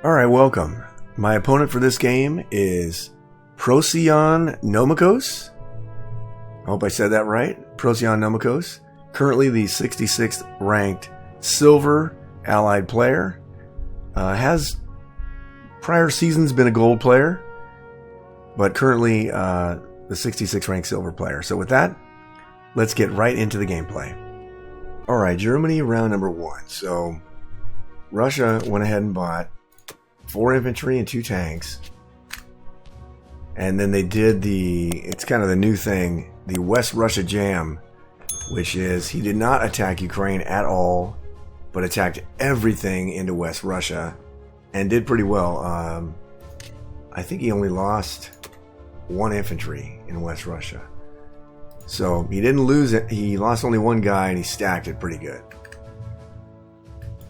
Alright, welcome. My opponent for this game is Procyon Nomikos. I hope I said that right. Procyon Nomikos. Currently the 66th ranked silver allied player. Has prior seasons been a gold player, but currently the 66th ranked silver player. So with that, let's get right into the gameplay. Alright, Germany round number 1. So Russia went ahead and bought 4 infantry and 2 tanks. And then they did it's kind of the new thing, the West Russia Jam, which is he did not attack Ukraine at all, but attacked everything into West Russia and did pretty well. I think he only lost 1 infantry in West Russia. So he didn't lose it. He lost only 1 guy and he stacked it pretty good.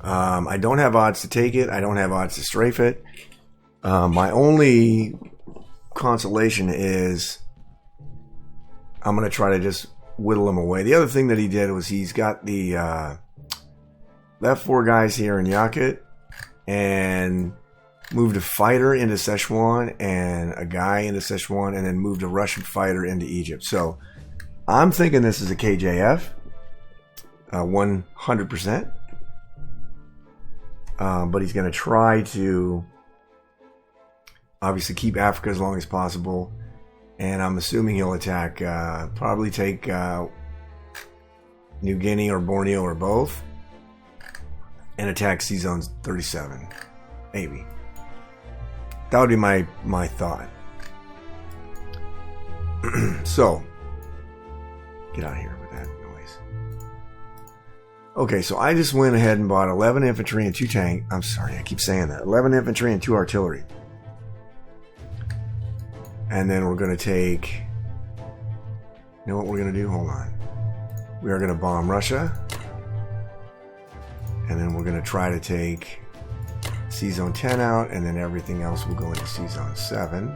I don't have odds to take it. I don't have odds to strafe it. My only consolation is I'm going to try to just whittle him away. The other thing that he did was he's got the left 4 guys here in Yakut and moved a fighter into Szechuan and a guy into Szechuan and then moved a Russian fighter into Egypt. So I'm thinking this is a KJF 100%. But he's going to try to obviously keep Africa as long as possible. And I'm assuming he'll attack, probably take New Guinea or Borneo or both. And attack Sea Zone 37. Maybe. That would be my thought. So, get out of here with that noise. Okay, so I just went ahead and bought 11 infantry and 2 tank. I'm sorry, I keep saying that. 11 infantry and 2 artillery. And then we're going to take... You know what we're going to do? Hold on. We are going to bomb Russia. And then we're going to try to take Sea Zone 10 out. And then everything else will go into Sea Zone 7.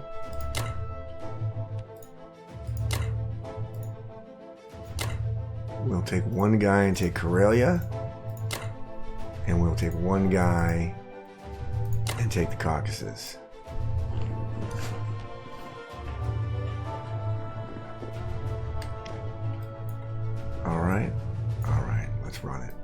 We'll take 1 guy and take Karelia. And we'll take 1 guy and take the Caucasus. Alright. Alright, let's run it.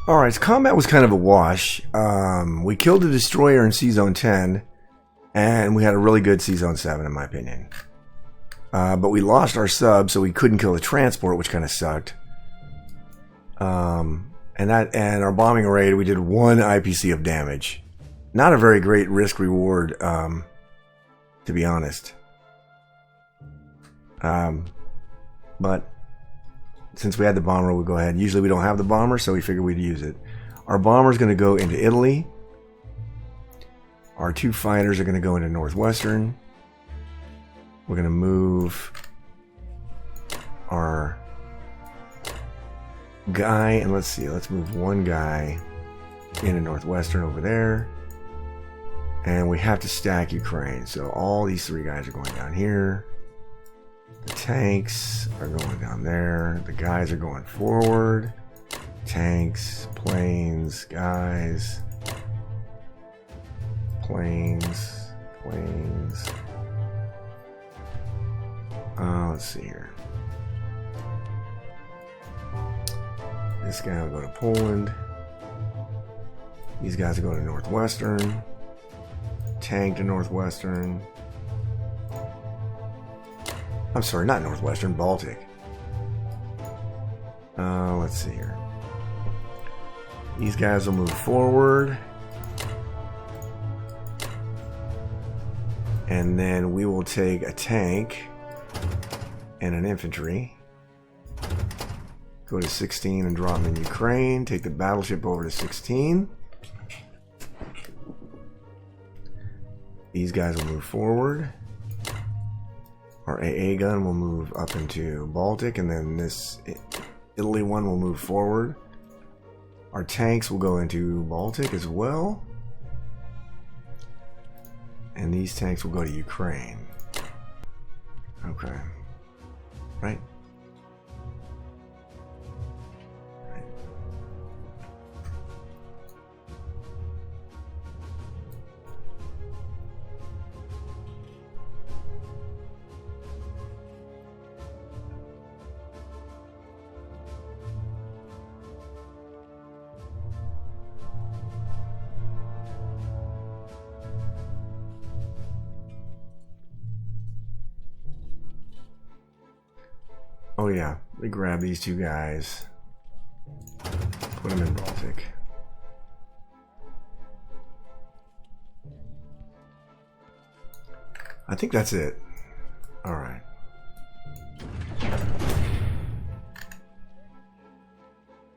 Alright, so combat was kind of a wash. We killed a destroyer in Sea Zone 10, and we had a really good Sea Zone 7 in my opinion. But we lost our sub, so we couldn't kill the transport, which kind of sucked. And our bombing raid, we did 1 IPC of damage. Not a very great risk-reward, to be honest. But since we had the bomber, we'll go ahead. Usually we don't have the bomber, so we figured we'd use it. Our bomber's going to go into Italy. Our 2 fighters are going to go into Northwestern. We're going to move our guy, and let's see, let's move 1 guy into Northwestern over there. And we have to stack Ukraine. So all these 3 guys are going down here. The tanks are going down there. The guys are going forward. Tanks, planes, guys. Planes. Let's see here. This guy will go to Poland. These guys will go to Northwestern. Tank to Northwestern. I'm sorry, not Northwestern, Baltic. Let's see here. These guys will move forward. And then we will take a tank and an infantry. Go to 16 and drop them in Ukraine. Take the battleship over to 16. These guys will move forward. Our AA gun will move up into Baltic, and then this Italy one will move forward. Our tanks will go into Baltic as well. And these tanks will go to Ukraine. Okay. Right. Oh yeah, we grab these two guys, put them in Baltic. I think that's it. All right.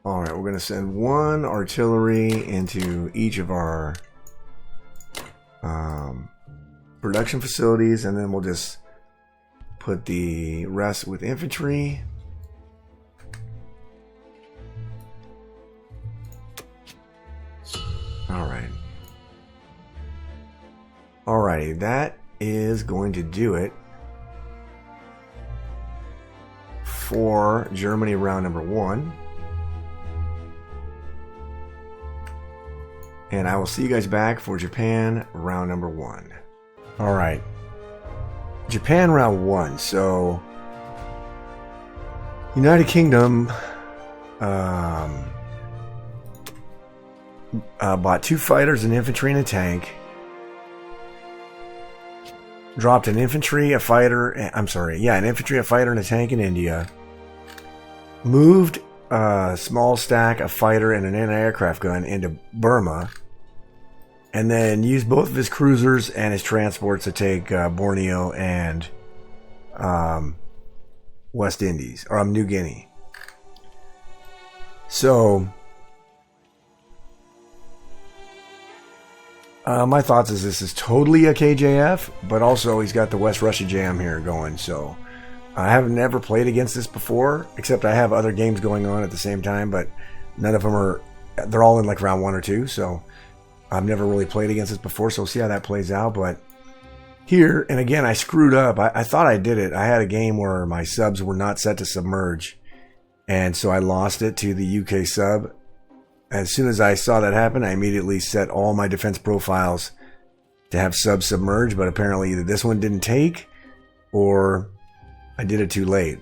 All right, we're going to send one artillery into each of our production facilities, and then we'll just put the rest with infantry. Alright. Alrighty, that is going to do it for Germany round number 1. And I will see you guys back for Japan round number 1. Alright. Japan round 1. So United Kingdom bought 2 fighters, an infantry, and a tank. Dropped an infantry, a fighter. I'm sorry, yeah, an infantry, a fighter, and a tank in India. Moved a small stack, a fighter, and an anti-aircraft gun into Burma. And then used both of his cruisers and his transports to take Borneo and West Indies, or New Guinea. So, my thoughts is this is totally a KJF, but also he's got the West Russia jam here going. So, I have never played against this before, except I have other games going on at the same time, but none of them are, they're all in like round 1 or 2, so I've never really played against this before, so we'll see how that plays out. But here, and again, I screwed up. I thought I did it. I had a game where my subs were not set to submerge, and so I lost it to the UK sub. As soon as I saw that happen, I immediately set all my defense profiles to have subs submerge, but apparently either this one didn't take, or I did it too late.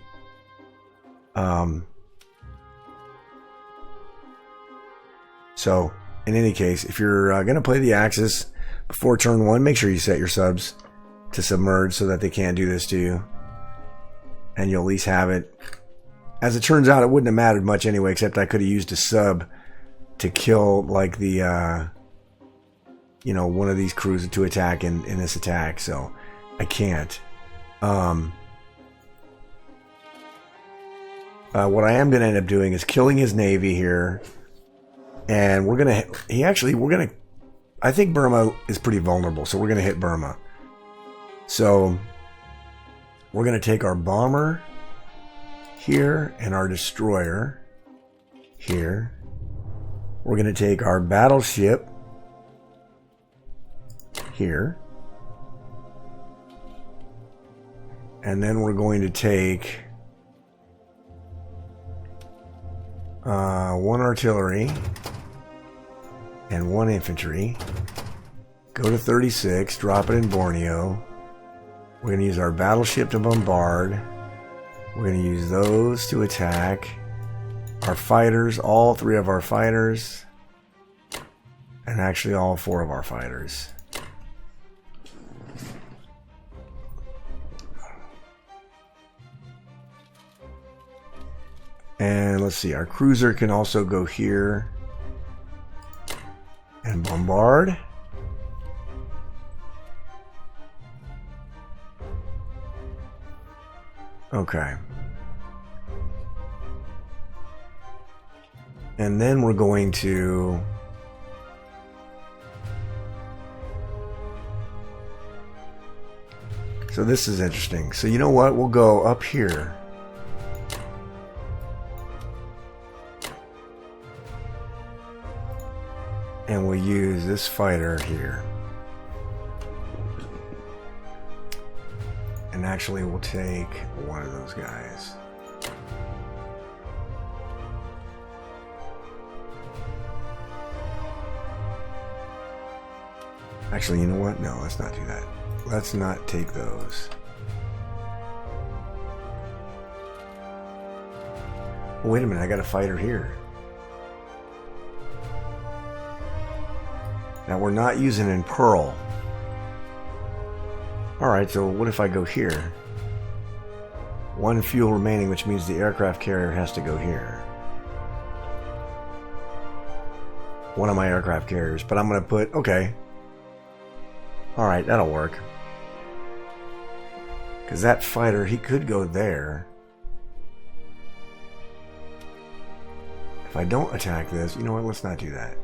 So, in any case, if you're going to play the Axis before turn 1, make sure you set your subs to submerge so that they can't do this to you. And you'll at least have it. As it turns out, it wouldn't have mattered much anyway, except I could have used a sub to kill, like, the, one of these crews to attack in this attack. So, I can't. What I am going to end up doing is killing his navy here. And I think Burma is pretty vulnerable, so we're going to hit Burma. So, we're going to take our bomber here and our destroyer here. We're going to take our battleship here. And then we're going to take 1 artillery and 1 infantry. Go to 36, drop it in Borneo. We're going to use our battleship to bombard. We're going to use those to attack. Our fighters, all 3 of our fighters. And actually all 4 of our fighters. And let's see, our cruiser can also go here and bombard. Okay. And then we're going to... So this is interesting. So you know what? We'll go up here. And we'll use this fighter here. And actually we'll take one of those guys. Actually, you know what? No, let's not do that. Let's not take those. Wait a minute, I got a fighter here. Now we're not using in Pearl. Alright, so what if I go here? One fuel remaining, which means the aircraft carrier has to go here. One of my aircraft carriers, but I'm going to put... Okay. Alright, that'll work. Because that fighter, he could go there. If I don't attack this, you know what? Let's not do that.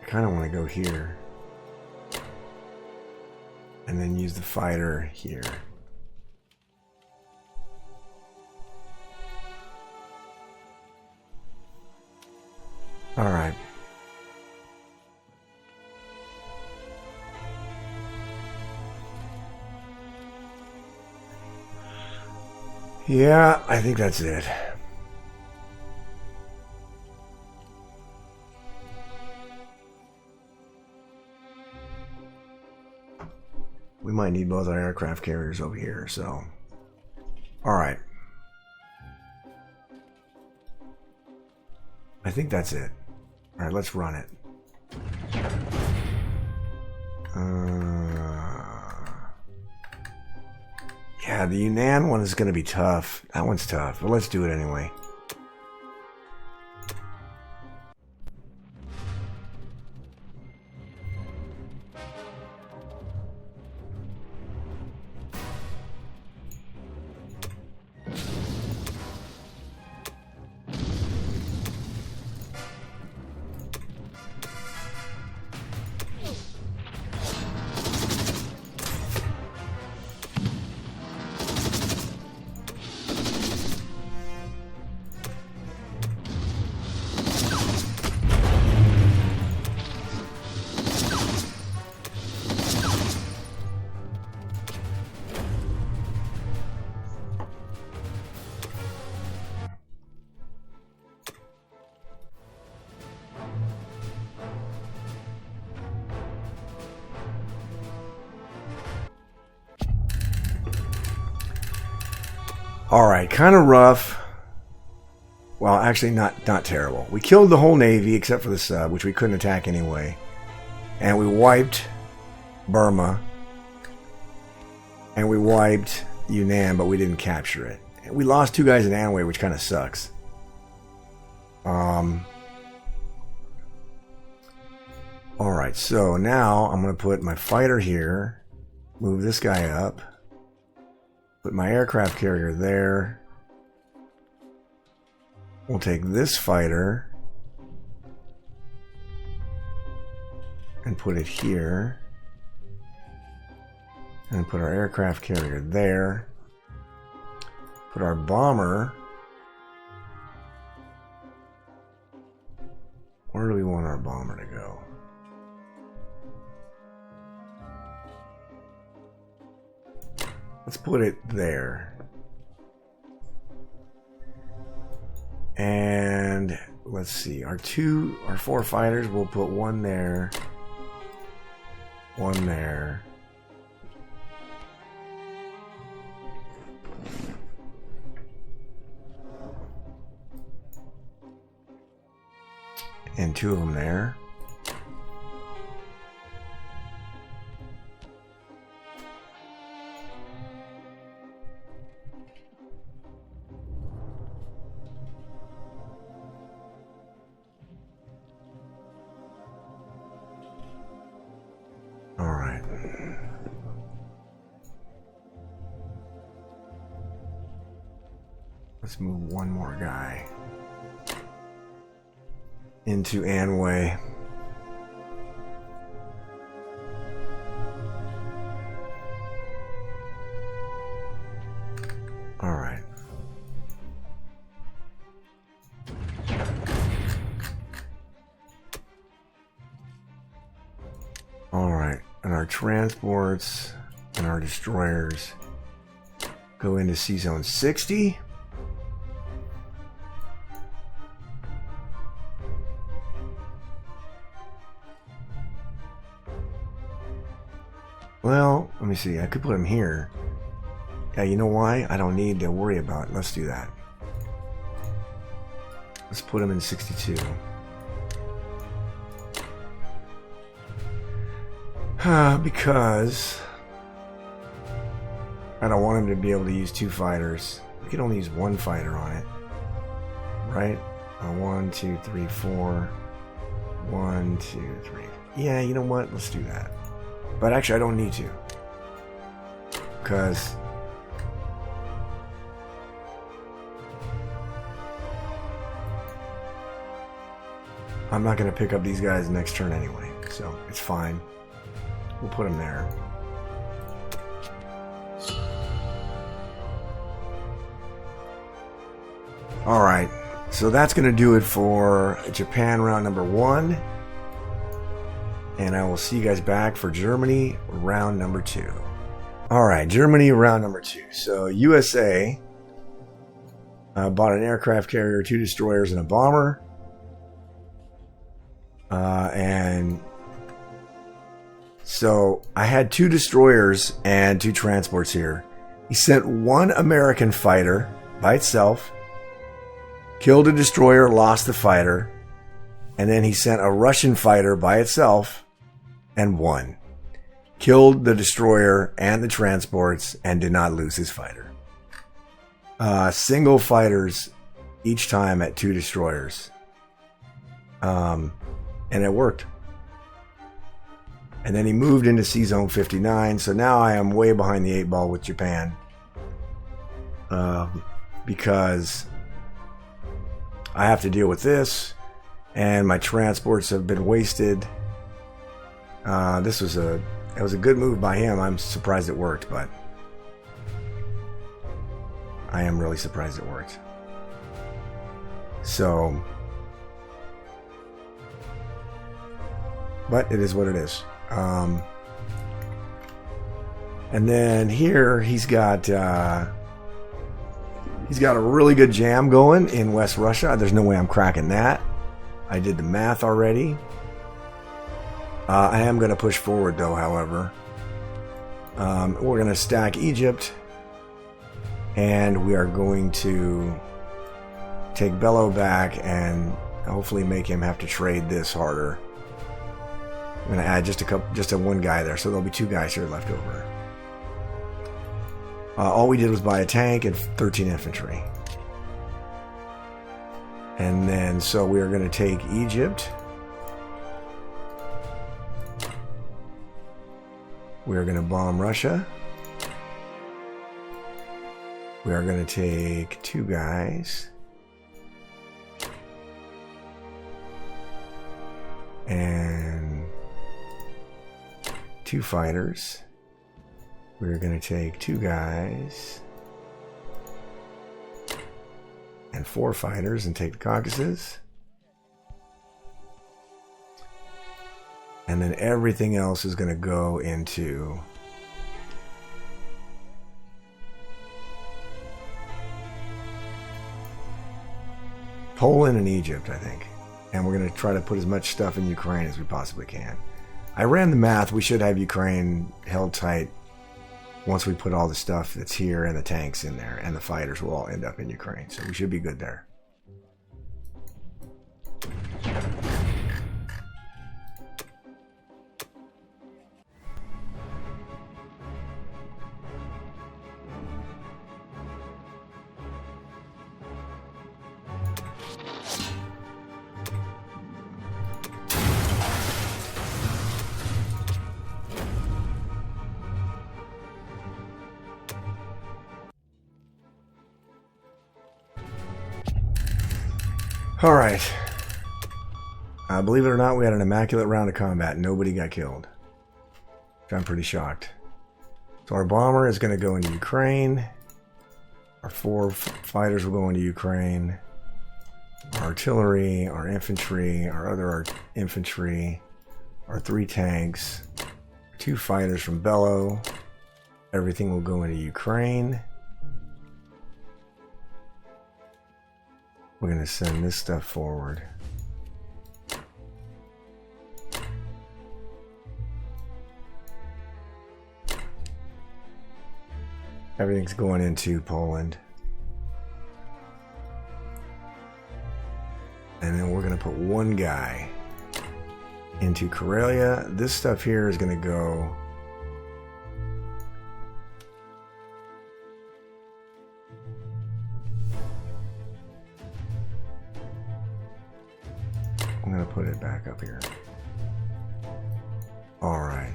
I kind of want to go here. And then use the fighter here. Alright. Yeah, I think that's it. We might need both our aircraft carriers over here, so... Alright. I think that's it. Alright, let's run it. Yeah, the Yunnan one is going to be tough. That one's tough, but let's do it anyway. Alright, kind of rough. Well, actually not terrible. We killed the whole Navy except for the sub, which we couldn't attack anyway. And we wiped Burma. And we wiped Yunnan, but we didn't capture it. And we lost 2 guys in Anhui, which kind of sucks. Alright, so now I'm going to put my fighter here. Move this guy up. Put my aircraft carrier there. We'll take this fighter and put it here. And put our aircraft carrier there. Put our bomber. Where do we want our bomber to go? Let's put it there. And let's see, our 4 fighters, we'll put one there, one there. And 2 of them there. All right. right. Let's move one more guy into Anway. All right. All right. And our transports and our destroyers go into C-Zone 60. Well, let me see. I could put him here. Yeah, you know why? I don't need to worry about it. Let's do that. Let's put him in 62. Because I don't want him to be able to use 2 fighters. We can only use 1 fighter on it. Right? 1, 2, 3, 4. 1, 2, 3. Yeah, you know what? Let's do that. But actually, I don't need to. Because I'm not going to pick up these guys next turn anyway. So it's fine. We'll put them there. Alright. So that's going to do it for Japan round number 1. And I will see you guys back for Germany round number 2. Alright, Germany round number 2. So USA bought an aircraft carrier, 2 destroyers, and a bomber. And so I had 2 destroyers and 2 transports here. He sent 1 American fighter by itself, killed a destroyer, lost the fighter, and then he sent a Russian fighter by itself and won. Killed the destroyer and the transports and did not lose his fighter. Single fighters each time at 2 destroyers. And it worked. And then he moved into C-Zone 59, so now I am way behind the 8 ball with Japan. Because I have to deal with this, and my transports have been wasted. It was a good move by him. I'm surprised it worked, but I am really surprised it worked. So, but it is what it is. And then here he's got a really good jam going in West Russia. There's no way I'm cracking that. I did the math already. I am going to push forward though, however. We're going to stack Egypt. And we are going to take Bello back and hopefully make him have to trade this harder. I'm going to add just a 1 guy there. So there'll be 2 guys here left over. All we did was buy a tank and 13 infantry. And then, so we are going to take Egypt. We are going to bomb Russia. We are going to take 2 guys. And 2 fighters. We're going to take 2 guys and 4 fighters and take the Caucasus. And then everything else is going to go into Poland and Egypt, I think. And we're going to try to put as much stuff in Ukraine as we possibly can. I ran the math. We should have Ukraine held tight once we put all the stuff that's here and the tanks in there, and the fighters will all end up in Ukraine. So we should be good there. Alright. Believe it or not, we had an immaculate round of combat. Nobody got killed. I'm pretty shocked. So our bomber is going to go into Ukraine. Our 4 fighters will go into Ukraine. Our artillery, our infantry, our other infantry, our 3 tanks, 2 fighters from Bello. Everything will go into Ukraine. We're going to send this stuff forward. Everything's going into Poland. And then we're going to put 1 guy into Karelia. This stuff here is going to go... I'm going to put it back up here. Alright.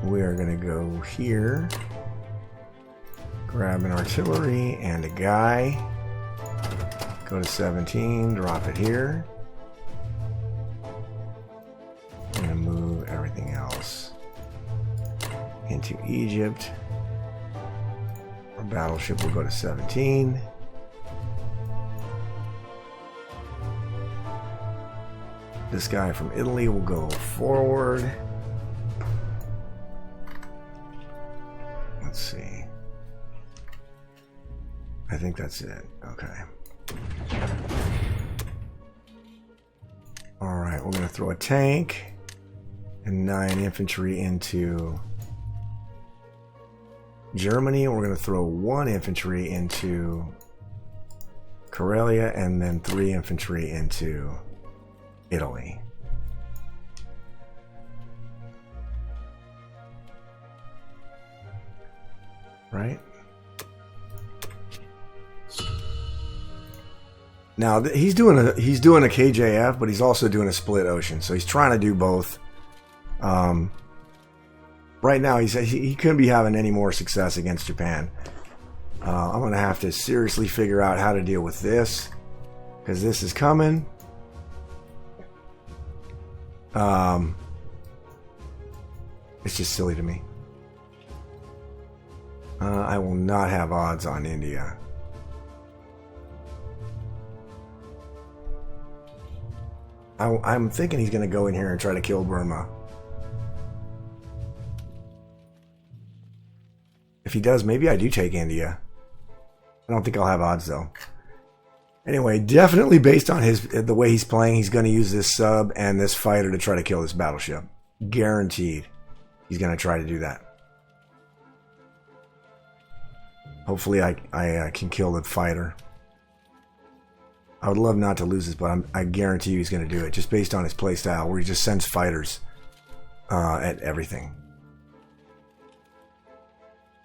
We are going to go here. Grab an artillery and a guy. Go to 17, drop it here. I'm going to move everything else into Egypt. Our battleship will go to 17. This guy from Italy will go forward. Let's see. I think that's it. Okay. Alright, we're going to throw a tank and 9 infantry into Germany. We're going to throw 1 infantry into Karelia and then 3 infantry into Italy. Right? Now he's doing a KJF, but he's also doing a split ocean, so he's trying to do both. Right now he couldn't be having any more success against Japan. I'm gonna have to seriously figure out how to deal with this, because this is coming. It's just silly to me. I will not have odds on India. I'm thinking he's going to go in here and try to kill Burma. If he does, maybe I do take India. I don't think I'll have odds though. Anyway, definitely based on the way he's playing, he's going to use this sub and this fighter to try to kill this battleship. Guaranteed. He's going to try to do that. Hopefully I can kill the fighter. I would love not to lose this, but I guarantee you he's going to do it, just based on his playstyle, where he just sends fighters at everything.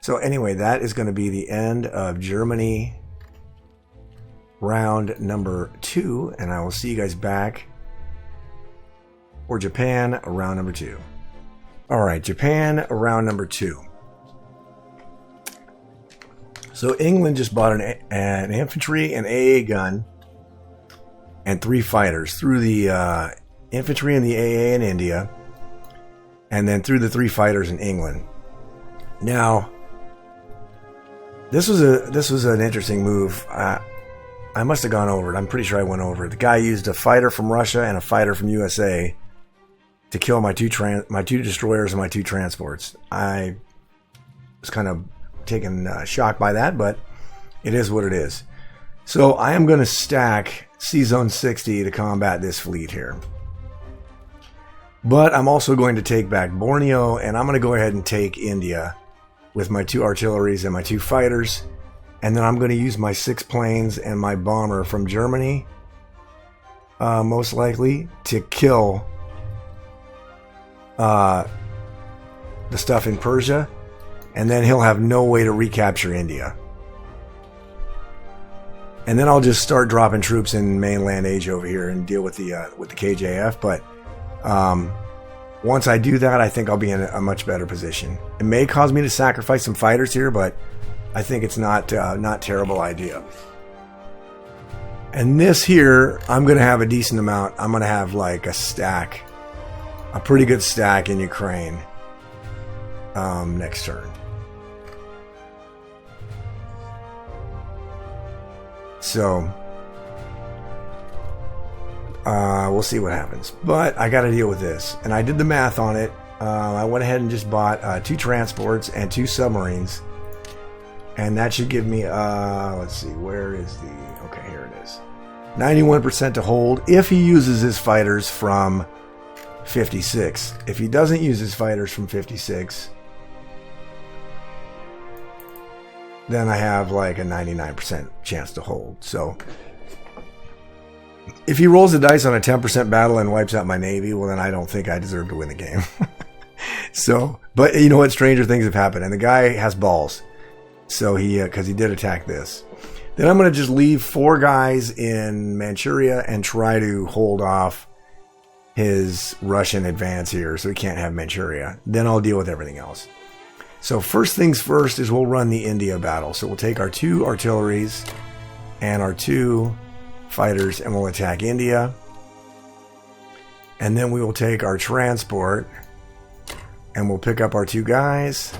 So anyway, that is going to be the end of Germany round number 2, and I will see you guys back for Japan round number 2. Alright, Japan round number 2. So England just bought an infantry, an AA gun, and 3 fighters. Through the infantry and the AA in India, and then through the 3 fighters in England. Now, this was an interesting move. I must have gone over it. I'm pretty sure I went over it. The guy used a fighter from Russia and a fighter from USA to kill my two destroyers and my 2 transports. I was kind of taken shock by that, but it is what it is. So I am going to stack C-Zone 60 to combat this fleet here. But I'm also going to take back Borneo, and I'm going to go ahead and take India with my 2 artilleries and my 2 fighters. And then I'm going to use my 6 planes and my bomber from Germany, most likely, to kill the stuff in Persia. And then he'll have no way to recapture India. And then I'll just start dropping troops in mainland Asia over here and deal with the KJF. But once I do that, I think I'll be in a much better position. It may cause me to sacrifice some fighters here, but I think it's not terrible idea. And this here, I'm going to have a decent amount. I'm going to have like a stack, a pretty good stack in Ukraine next turn. So we'll see what happens. But I got to deal with this. And I did the math on it. I went ahead and just bought 2 transports and 2 submarines. And that should give me, let's see, where is the... Okay, here it is. 91% to hold if he uses his fighters from 56. If he doesn't use his fighters from 56, then I have like a 99% chance to hold. So if he rolls the dice on a 10% battle and wipes out my navy, well, then I don't think I deserve to win the game. So, but you know what? Stranger things have happened, and the guy has balls. So because he did attack this. Then I'm going to just leave 4 guys in Manchuria and try to hold off his Russian advance here so he can't have Manchuria. Then I'll deal with everything else. So first things first is we'll run the India battle. So we'll take our 2 artilleries and our 2 fighters and we'll attack India. And then we will take our transport and we'll pick up our 2 guys.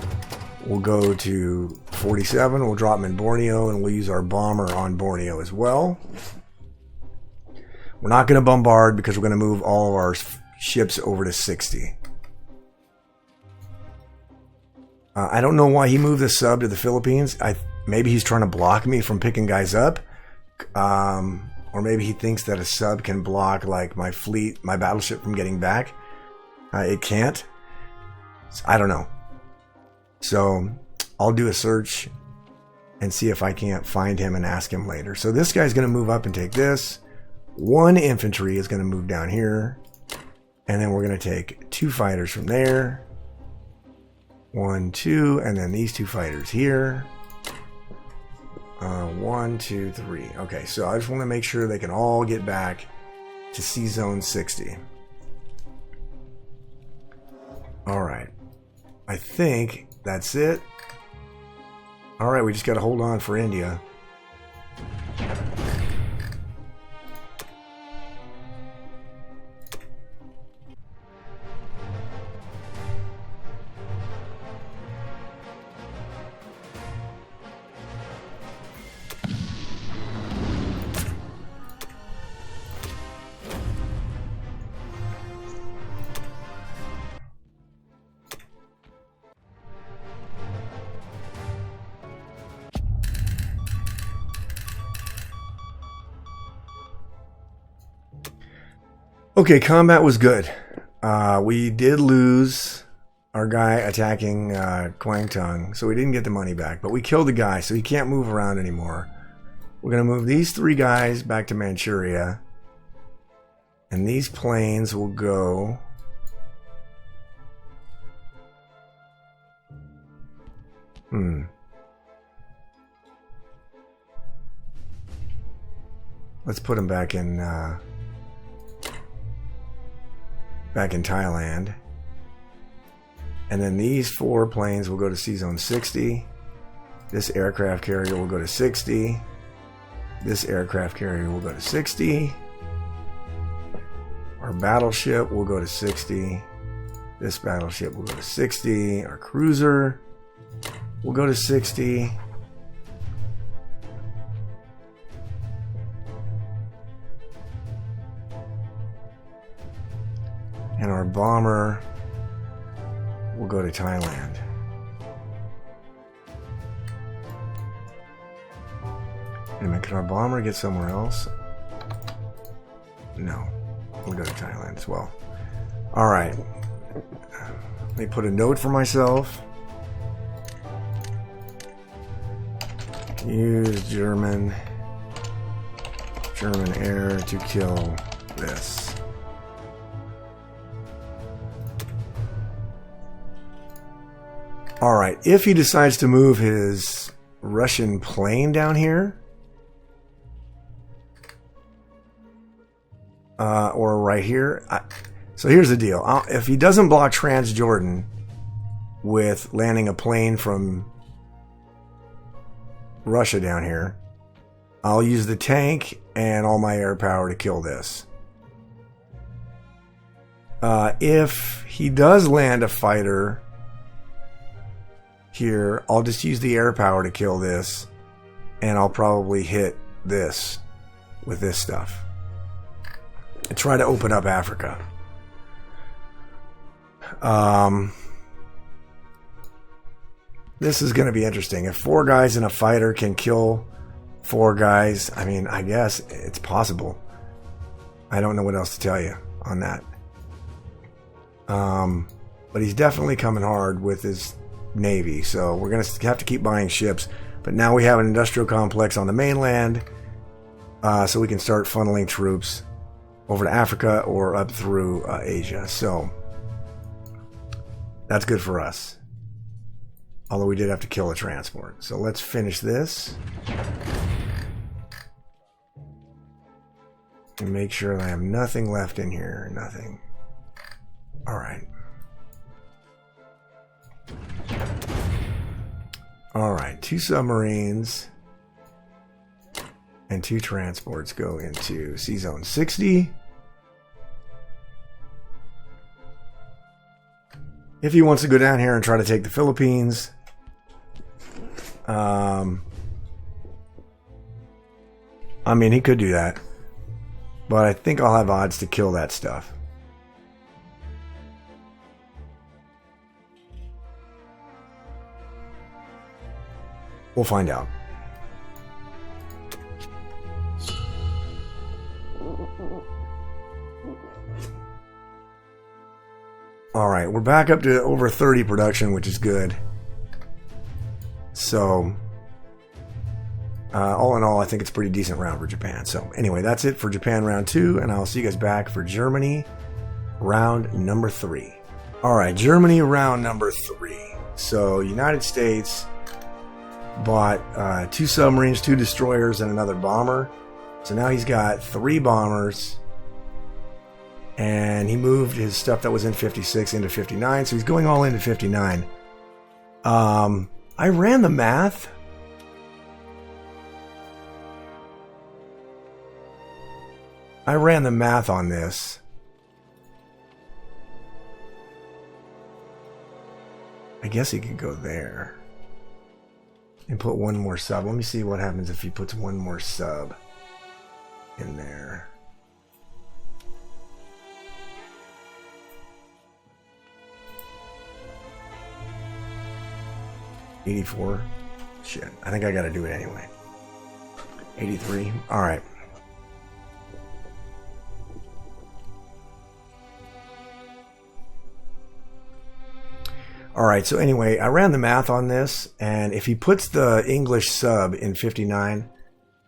We'll go to 47. We'll drop them in Borneo, and we'll use our bomber on Borneo as well. We're not going to bombard because we're going to move all of our ships over to 60. I don't know why he moved the sub to the Philippines. Maybe he's trying to block me from picking guys up. Or maybe he thinks that a sub can block like my fleet, my battleship from getting back. It can't. I don't know. So I'll do a search and see if I can't find him and ask him later. So this guy's going to move up and take this. 1 infantry is going to move down here. And then we're going to take 2 fighters from there. 1, 2, and then these 2 fighters here. 1, 2, 3. Okay, so I just want to make sure they can all get back to C Zone 60. All right. I think that's it. All right, we just got to hold on for India. Okay, combat was good. We did lose our guy attacking Kwangtung, so we didn't get the money back. But we killed the guy, so he can't move around anymore. We're going to move these 3 guys back to Manchuria. And these planes will go... Let's put them back in Thailand. And then these 4 planes will go to C Zone 60. This aircraft carrier will go to 60. This aircraft carrier will go to 60. Our battleship will go to 60. This battleship will go to 60. Our cruiser will go to 60. And our bomber will go to Thailand. Wait a minute, can our bomber get somewhere else? No. We'll go to Thailand as well. Alright. Let me put a note for myself. Use German air to kill this. Alright, if he decides to move his Russian plane down here, or right here, so here's the deal. If he doesn't block Transjordan with landing a plane from Russia down here, I'll use the tank and all my air power to kill this. If he does land a fighter here, I'll just use the air power to kill this, and I'll probably hit this with this stuff and try to open up Africa. This is going to be interesting. If 4 guys in a fighter can kill 4 guys, I mean, I guess it's possible. I don't know what else to tell you on that. But he's definitely coming hard with his navy, so we're going to have to keep buying ships. But now we have an industrial complex on the mainland, so we can start funneling troops over to Africa or up through Asia. So that's good for us. Although we did have to kill a transport. So let's finish this. And make sure I have nothing left in here. Nothing. Alright. Alright, 2 submarines and 2 transports go into Sea Zone 60. If he wants to go down here and try to take the Philippines, I mean, he could do that. But I think I'll have odds to kill that stuff. We'll find out. Alright, we're back up to over 30 production, which is good. So, all in all, I think it's a pretty decent round for Japan. So, anyway, that's it for Japan round 2, and I'll see you guys back for Germany round number 3. Alright, Germany round number 3. So, United States bought 2 submarines, 2 destroyers, and another bomber. So now he's got 3 bombers. And he moved his stuff that was in 56 into 59. So he's going all into 59. I ran the math. I ran the math on this. I guess he could go there. And put 1 more sub. Let me see what happens if he puts 1 more sub in there. $84. Shit. I think I gotta do it anyway. 83. Alright. Alright, so anyway, I ran the math on this, and if he puts the English sub in 59,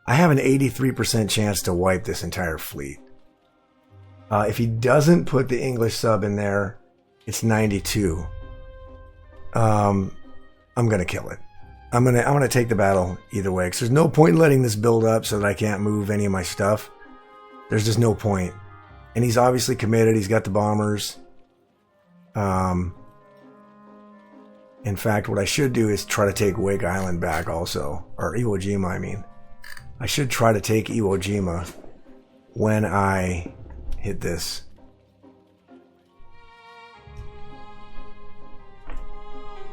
I have an 83% chance to wipe this entire fleet. If he doesn't put the English sub in there, it's 92. I'm gonna kill it. I'm gonna take the battle either way, because there's no point in letting this build up so that I can't move any of my stuff. There's just no point. And he's obviously committed. He's got the bombers. In fact, what I should do is try to take Wake Island back also. Or Iwo Jima, I mean. I should try to take Iwo Jima when I hit this.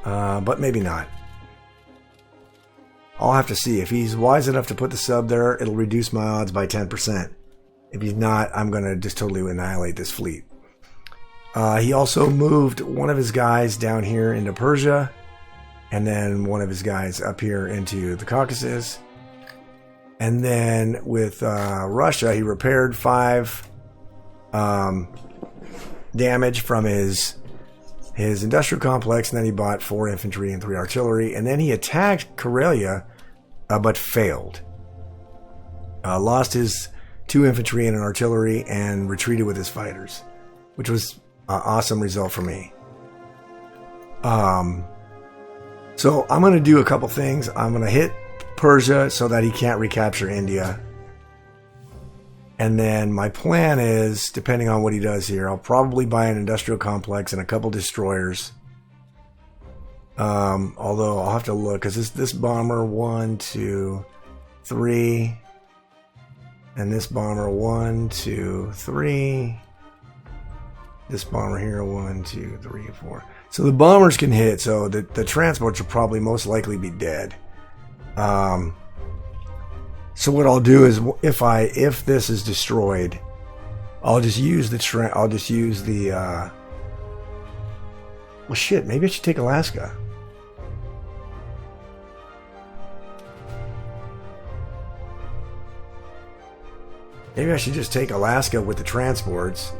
But maybe not. I'll have to see. If he's wise enough to put the sub there, it'll reduce my odds by 10%. If he's not, I'm going to just totally annihilate this fleet. He also moved one of his guys down here into Persia, and then one of his guys up here into the Caucasus. And then with Russia, he repaired 5 damage from his industrial complex, and then he bought 4 infantry and 3 artillery, and then he attacked Karelia, but failed. Lost his 2 infantry and an artillery, and retreated with his fighters, which was an awesome result for me. So I'm going to do a couple things. I'm going to hit Persia so that he can't recapture India. And then my plan is, depending on what he does here, I'll probably buy an industrial complex and a couple destroyers. Although I'll have to look, because this bomber, 1, 2, 3, And this bomber, 1, 2, 3. This bomber here, 1, 2, 3, 4. So the bombers can hit, so the transports will probably most likely be dead. So what I'll do is, if this is destroyed, I'll just use the well, shit, maybe I should take Alaska. Maybe I should just take Alaska with the transports.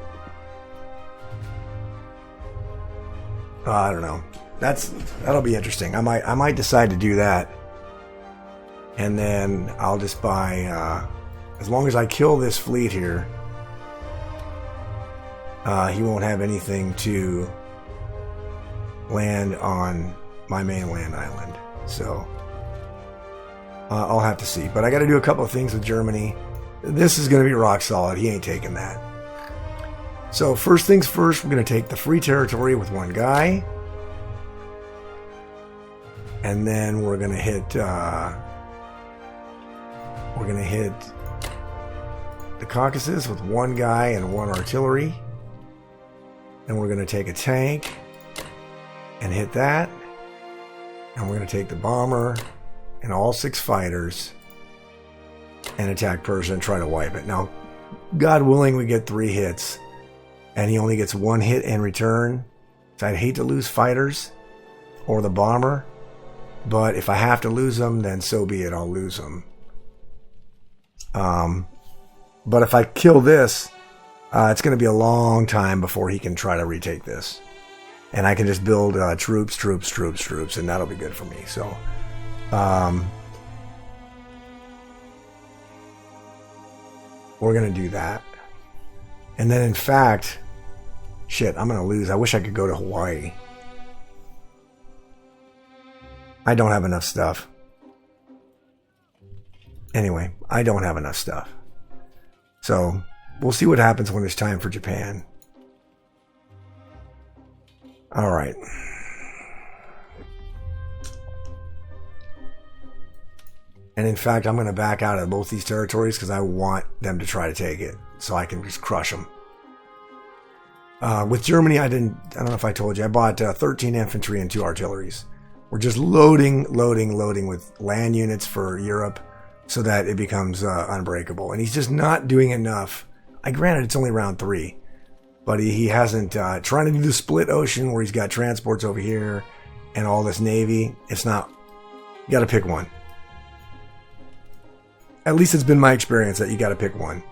I don't know. That'll be interesting. I might decide to do that. And then I'll just buy, as long as I kill this fleet here, he won't have anything to land on my mainland island. So I'll have to see. But I got to do a couple of things with Germany. This is going to be rock solid. He ain't taking that. So first things first, we're going to take the free territory with one guy. And then we're going to hit the Caucasus with one guy and one artillery. And we're going to take a tank and hit that. And we're going to take the bomber and all 6 fighters and attack Persia and try to wipe it. Now, God willing, we get 3 hits. And he only gets 1 hit in return. So I'd hate to lose fighters or the bomber. But if I have to lose them, then so be it. I'll lose them. But if I kill this, it's going to be a long time before he can try to retake this. And I can just build troops, and that'll be good for me. So, we're going to do that. And then, in fact, shit, I'm going to lose. I wish I could go to Hawaii. I don't have enough stuff. Anyway, I don't have enough stuff. So, we'll see what happens when it's time for Japan. Alright. And in fact, I'm going to back out of both these territories because I want them to try to take it. So I can just crush them. With Germany, I don't know if I told you, I bought 13 infantry and 2 artilleries. We're just loading with land units for Europe so that it becomes unbreakable. And he's just not doing enough. Granted, it's only round 3. But he hasn't, trying to do the split ocean where he's got transports over here and all this navy. It's not, you got to pick one. At least it's been my experience that you got to pick one.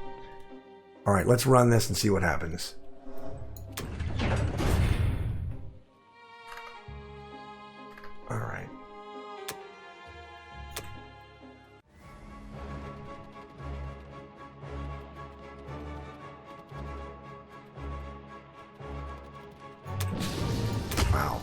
All right, let's run this and see what happens. All right. Wow.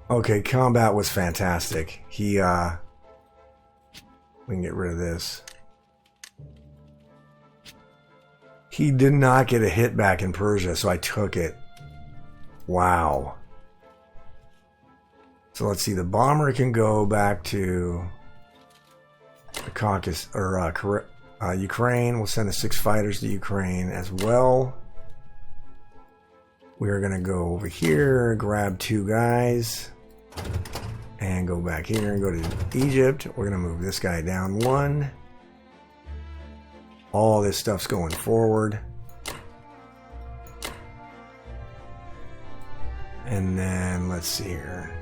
Okay, combat was fantastic. We can get rid of this. He did not get a hit back in Persia, so I took it. Wow. So let's see, the bomber can go back to the Caucasus, or Ukraine. We'll send the 6 fighters to Ukraine as well. We are going to go over here, grab 2 guys, and go back here and go to Egypt. We're going to move this guy down 1. All this stuff's going forward. And then, let's see here.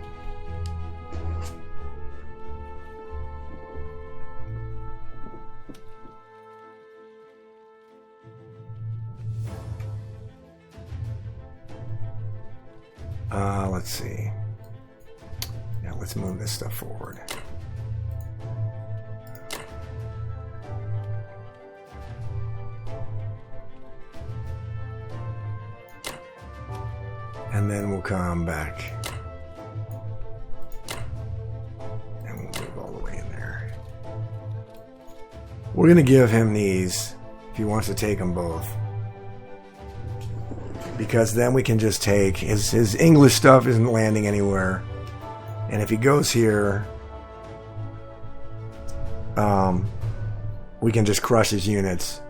Let's see. Yeah, let's move this stuff forward. And then we'll come back. And we'll move all the way in there. We're going to give him these if he wants to take them both. Because then we can just take his English stuff isn't landing anywhere. And if he goes here, we can just crush his units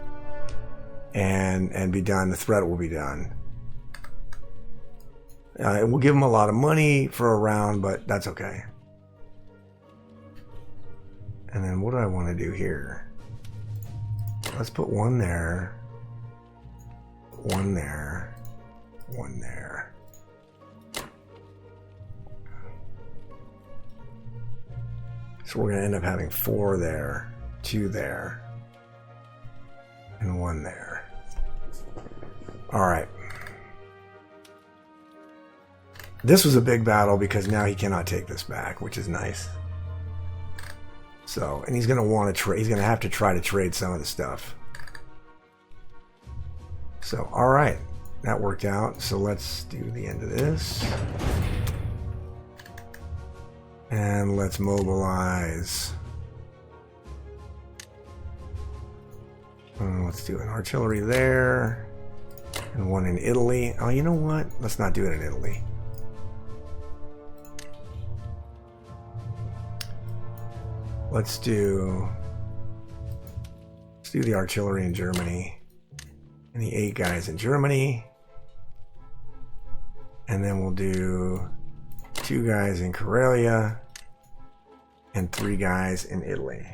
and be done. The threat will be done. It will give him a lot of money for a round, but that's okay. And then what do I want to do here? Let's put one there, one there, one there. So we're going to end up having 4 there, 2 there, and 1 there. All right. This was a big battle because now he cannot take this back, which is nice. So, and he's going to want to trade. He's going to have to try to trade some of the stuff. So, all right, that worked out. So let's do the end of this, and let's mobilize. Let's do an artillery there, and one in Italy. Oh, you know what? Let's not do it in Italy. Let's do the artillery in Germany and the 8 guys in Germany, and then we'll do 2 guys in Karelia and 3 guys in Italy.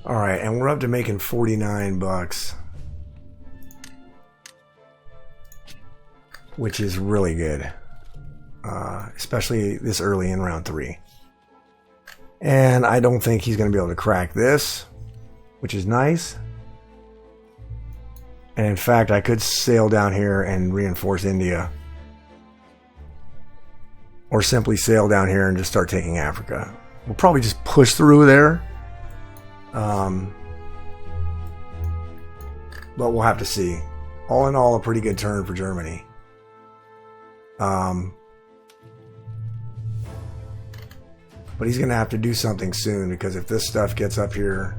All right, and we're up to making 49 bucks. Which is really good, especially this early in round 3. And I don't think he's going to be able to crack this, which is nice. And in fact, I could sail down here and reinforce India. Or simply sail down here and just start taking Africa. We'll probably just push through there. But we'll have to see. All in all, a pretty good turn for Germany. But he's going to have to do something soon, because if this stuff gets up here,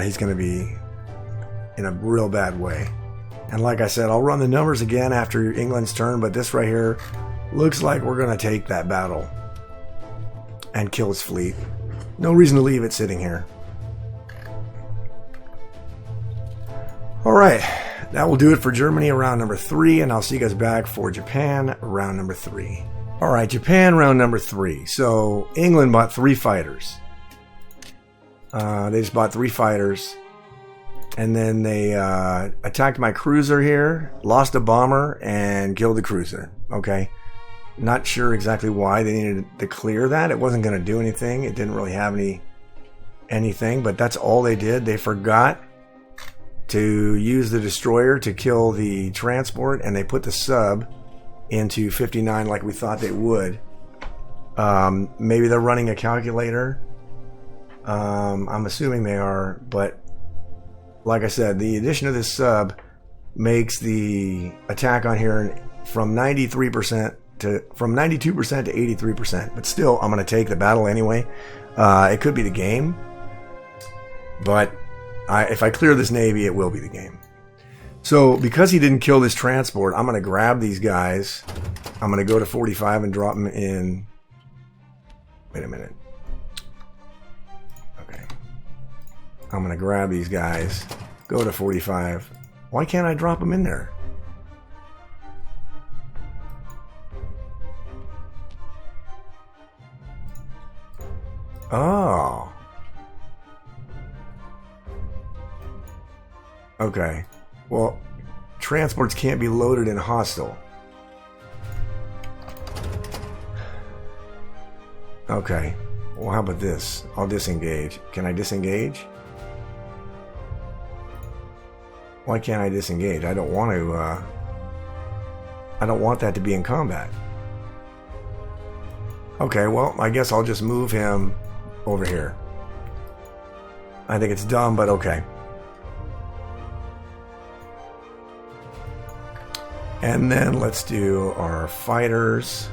he's going to be in a real bad way. And like I said, I'll run the numbers again after England's turn, but this right here looks like we're going to take that battle and kill his fleet. No reason to leave it sitting here. All right, that will do it for Germany round number 3, and I'll see you guys back for Japan round number 3. All right, Japan round number 3. So England bought 3 fighters. They just bought 3 fighters, and then they attacked my cruiser here, lost a bomber, and killed the cruiser. Okay, not sure exactly why they needed to clear that. It wasn't going to do anything. It didn't really have anything, but that's all they did. They forgot to use the destroyer to kill the transport, and they put the sub into 59 like we thought they would. Maybe they're running a calculator. I'm assuming they are, but like I said, the addition of this sub makes the attack on here from 92% to 83%. But still, I'm going to take the battle anyway. It could be the game, but if I clear this navy, it will be the game. So because he didn't kill this transport, I'm going to grab these guys. I'm going to go to 45 and drop them in. Wait a minute. Okay. I'm going to grab these guys, go to 45. Why can't I drop them in there? Oh. Okay. Well, transports can't be loaded in hostile. Okay. Well, how about this? I'll disengage. Can I disengage? Why can't I disengage? I don't want to, I don't want that to be in combat. Okay, well, I guess I'll just move him over here. I think it's dumb, but okay. And then let's do our fighters,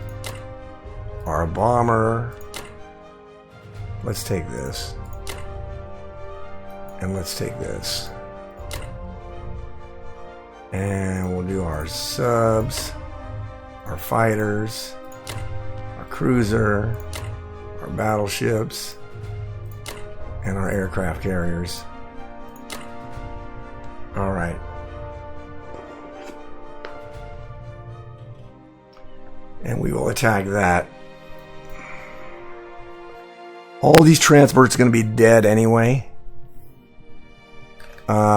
our bomber. Let's take this. And let's take this. And we'll do our subs, our fighters, our cruiser, our battleships, and our aircraft carriers. All right. And we will attack that. All these transports are going to be dead anyway.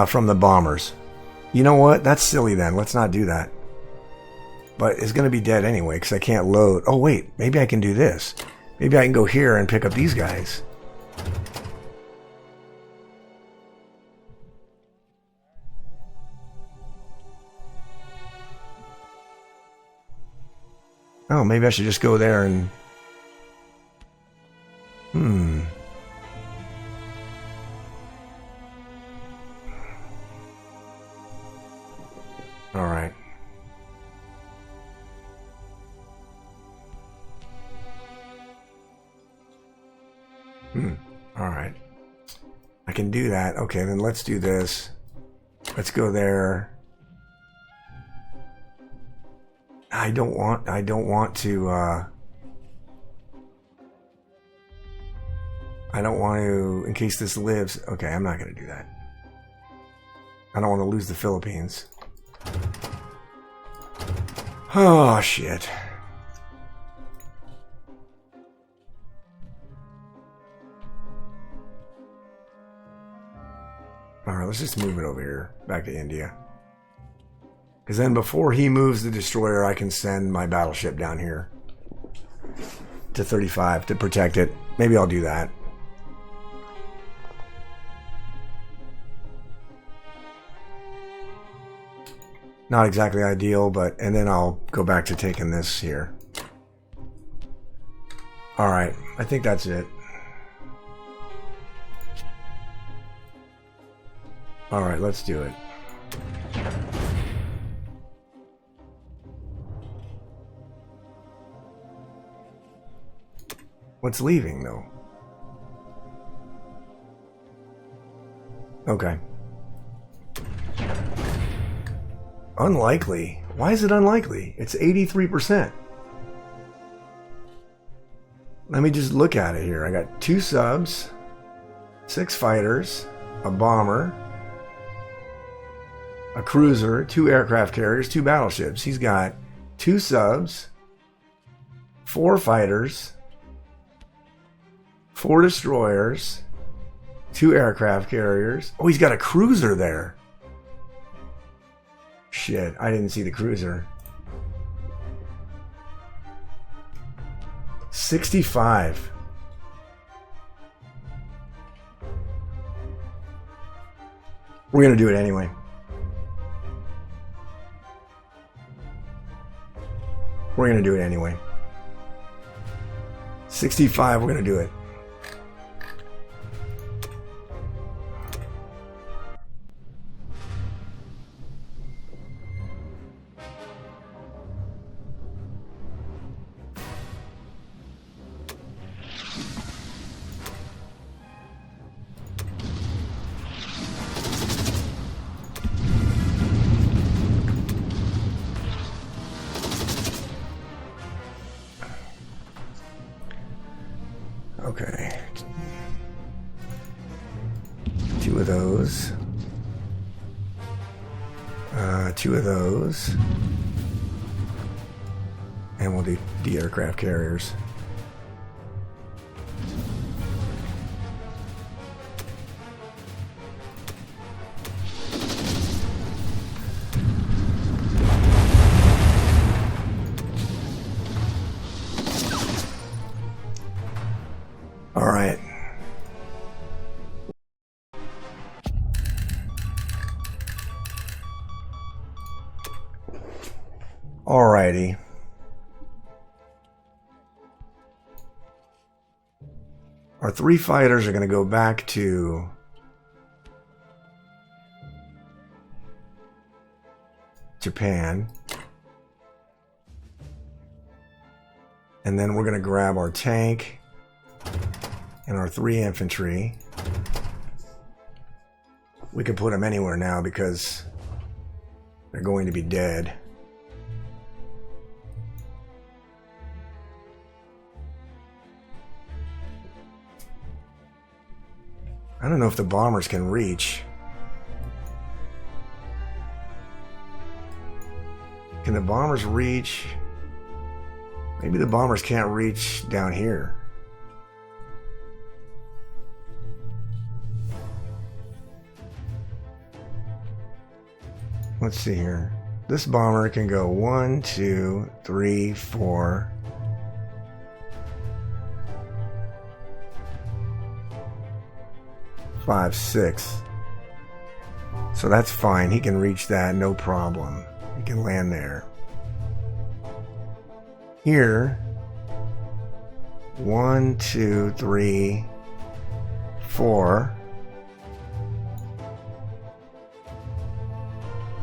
From the bombers. You know what? That's silly then. Let's not do that. But it's going to be dead anyway because I can't load. Oh, wait. Maybe I can do this. Maybe I can go here and pick up these guys. Oh, maybe I should just go there and... All right. All right. I can do that. Okay, then let's do this. Let's go there. I don't want to in case this lives. Okay, I'm not going to do that. I don't want to lose the Philippines. Oh, shit. Alright, let's just move it over here. Back to India. Because then before he moves the destroyer, I can send my battleship down here. To 35 to protect it. Maybe I'll do that. Not exactly ideal, but... And then I'll go back to taking this here. Alright, I think that's it. Alright, let's do it. What's leaving, though? Okay. Unlikely? Why is it unlikely? It's 83%. Let me just look at it here. I got 2 subs, 6 fighters, a bomber, a cruiser, 2 aircraft carriers, 2 battleships. He's got 2 subs, 4 fighters, 4 destroyers, 2 aircraft carriers. Oh, he's got a cruiser there. Shit, I didn't see the cruiser. 65. We're gonna do it anyway. We're gonna do it anyway. 65, we're gonna do it. Okay. 2 of those. 2 of those. And we'll do the aircraft carriers. All right. Alrighty. Our 3 fighters are going to go back to Japan. And then we're going to grab our tank and our 3 infantry. we can put them anywhere now because they're going to be dead. I don't know if the bombers can reach. Can the bombers reach? Maybe the bombers can't reach down here. Let's see here. This bomber can go 1, 2, 3, 4. Five, 6. So that's fine. He can reach that, no problem. He can land there. Here, 1, 2, 3, 4.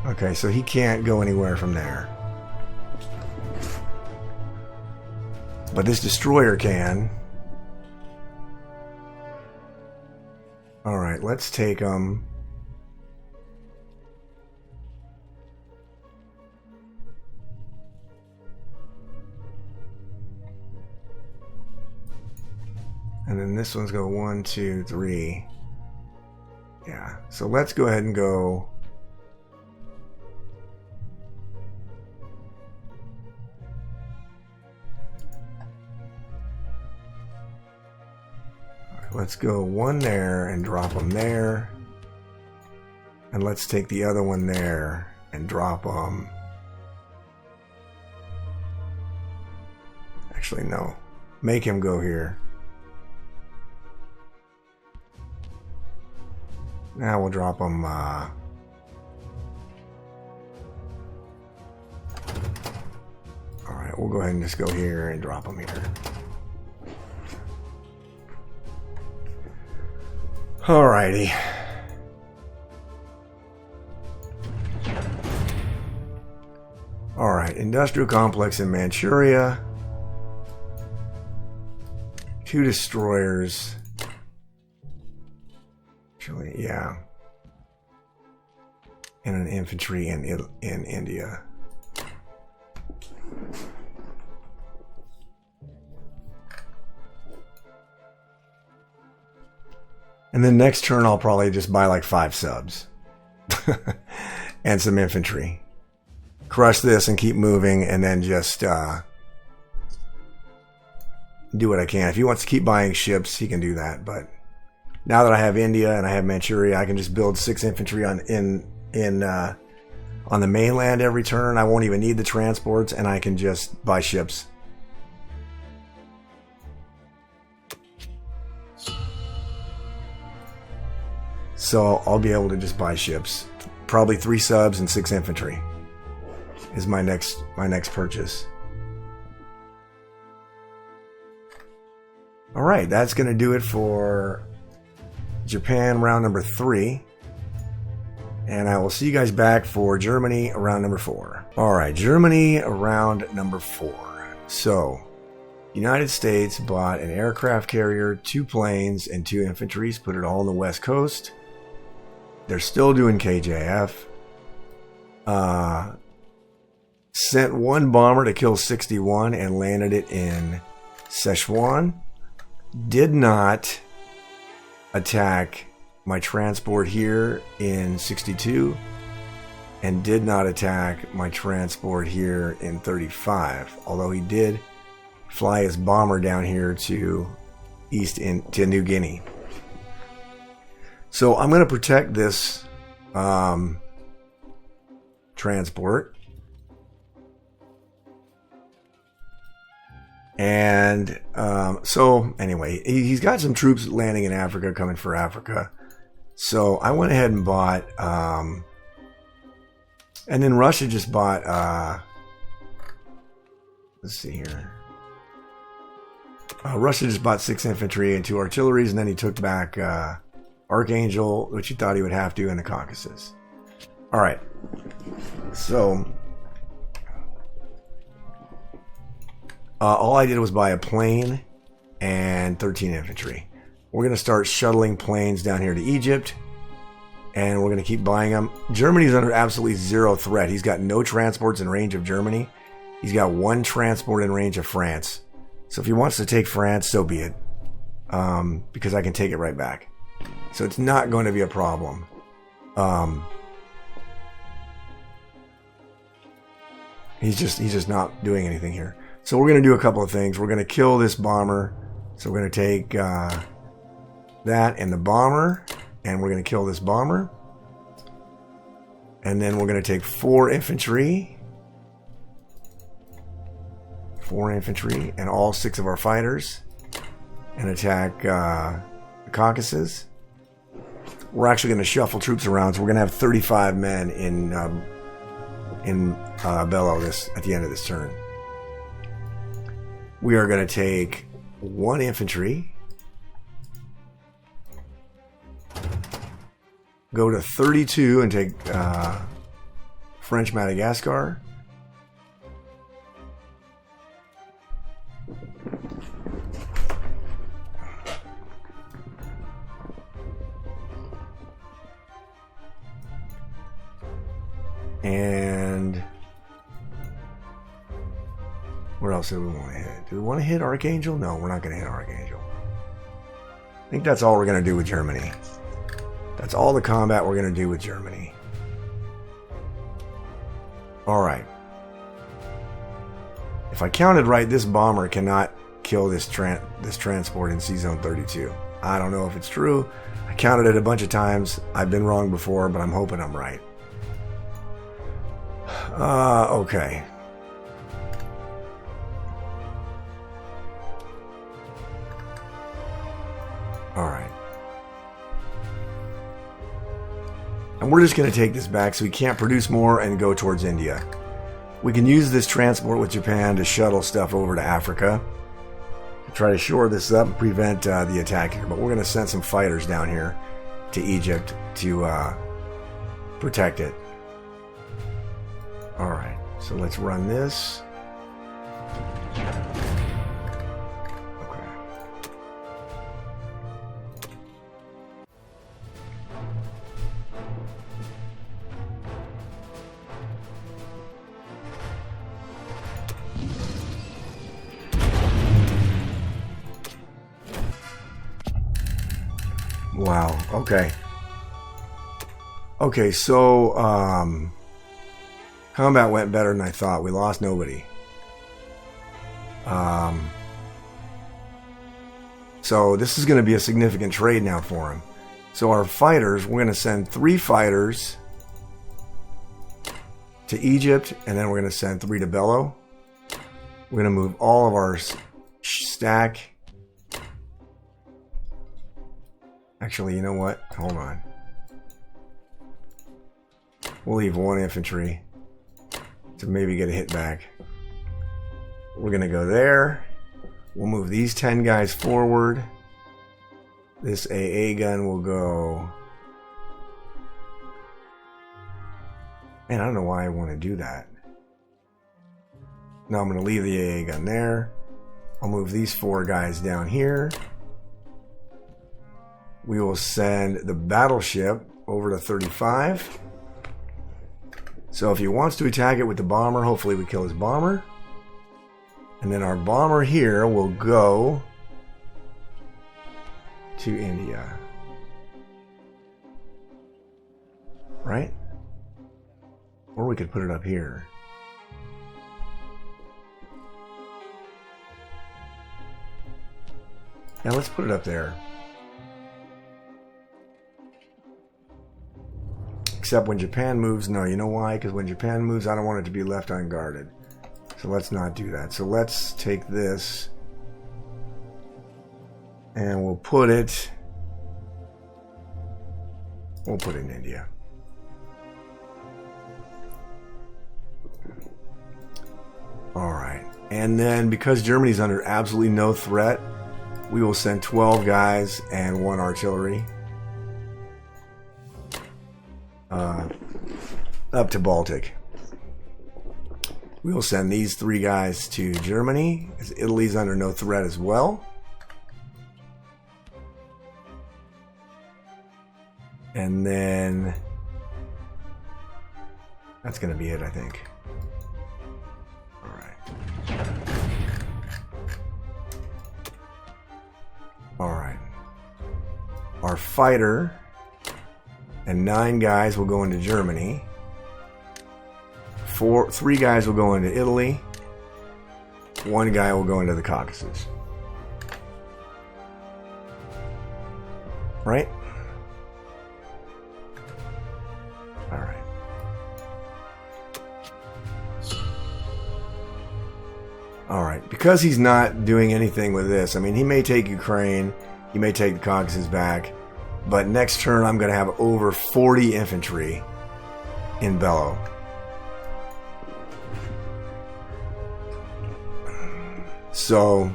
Okay, so he can't go anywhere from there. But this destroyer can. Alright, let's take him. And then this one's go 1, 2, 3. Yeah, so let's go ahead and go. Let's go 1 there and drop them there. And let's take the other one there and drop them. Actually, no. Make him go here. Now we'll drop them. Alright, we'll go ahead and just go here and drop them here. Alrighty. Alright, industrial complex in Manchuria. 2 destroyers. Actually, yeah. And an infantry in India. And then next turn I'll probably just buy like 5 subs. And some infantry. Crush this and keep moving, and then just do what I can. If he wants to keep buying ships, he can do that. But now that I have India and I have Manchuria, I can just build 6 infantry on the mainland every turn. I won't even need the transports, and I can just buy ships. So I'll be able to just buy ships. Probably 3 subs and 6 infantry is my next purchase. All right, that's going to do it for Japan round number 3. And I will see you guys back for Germany round number 4. All right, Germany round number 4. So, United States bought an aircraft carrier, 2 planes, and 2 infantries, put it all on the west coast. They're still doing KJF. Sent 1 bomber to kill 61 and landed it in Sichuan. Did not attack my transport here in 62. And did not attack my transport here in 35. Although he did fly his bomber down here to to New Guinea. So I'm going to protect this transport. And so anyway, he's got some troops landing in Africa, coming for Africa. So I went ahead and bought, and then Russia just bought, let's see here. Russia just bought 6 infantry and 2 artilleries, and then he took back Archangel, which he thought he would have to, in the Caucasus. All right. So all I did was buy a plane and 13 infantry. We're going to start shuttling planes down here to Egypt. And we're going to keep buying them. Germany's under absolutely zero threat. He's got no transports in range of Germany. He's got one transport in range of France. So if he wants to take France, so be it. Because I can take it right back. So it's not going to be a problem. He's just not doing anything here. So we're going to do a couple of things. We're going to kill this bomber. So we're going to take that and the bomber. And we're going to kill this bomber. And then we're going to take 4 infantry. 4 infantry and all 6 of our fighters. And attack the Caucasus. We're actually going to shuffle troops around. So we're going to have 35 men in Bello at the end of this turn. We are going to take 1 infantry. Go to 32 and take French Madagascar. And where else do we want to hit? Do we want to hit Archangel? No, we're not going to hit Archangel. I think that's all we're going to do with Germany. That's all the combat we're going to do with Germany. Alright. If I counted right, this bomber cannot kill this transport in C-Zone 32. I don't know if it's true. I counted it a bunch of times. I've been wrong before, but I'm hoping I'm right. Okay. Alright. And we're just going to take this back so we can't produce more and go towards India. We can use this transport with Japan to shuttle stuff over to Africa. To try to shore this up and prevent the attack here. But we're going to send some fighters down here to Egypt to protect it. Alright, so let's run this. Wow, okay. Okay, so, combat went better than I thought. We lost nobody. So this is going to be a significant trade now for him. So our fighters, we're going to send 3 fighters to Egypt, and then we're going to send 3 to Bello. We're going to move all of our stack. Actually, you know what? Hold on. We'll leave 1 infantry to maybe get a hit back. We're going to go there. We'll move these 10 guys forward. This AA gun will go... Man, I don't know why I want to do that. No, I'm going to leave the AA gun there. I'll move these 4 guys down here. We will send the battleship over to 35. So if he wants to attack it with the bomber, hopefully we kill his bomber. And then our bomber here will go to India. Right? Or we could put it up here. Yeah, let's put it up there. Except when Japan moves, no, you know why? Because when Japan moves, I don't want it to be left unguarded. So let's not do that. So let's take this and we'll put it in India. Alright. And then because Germany's under absolutely no threat, we will send 12 guys and 1 artillery up to Baltic. We will send these 3 guys to Germany, as Italy's under no threat as well. And then that's going to be it, I think. All right. All right. Our fighter and 9 guys will go into Germany. 3 guys will go into Italy. 1 guy will go into the Caucasus. Right? All right. All right. Because he's not doing anything with this, I mean, he may take Ukraine, he may take the Caucasus back, but next turn I'm going to have over 40 infantry in Bello. So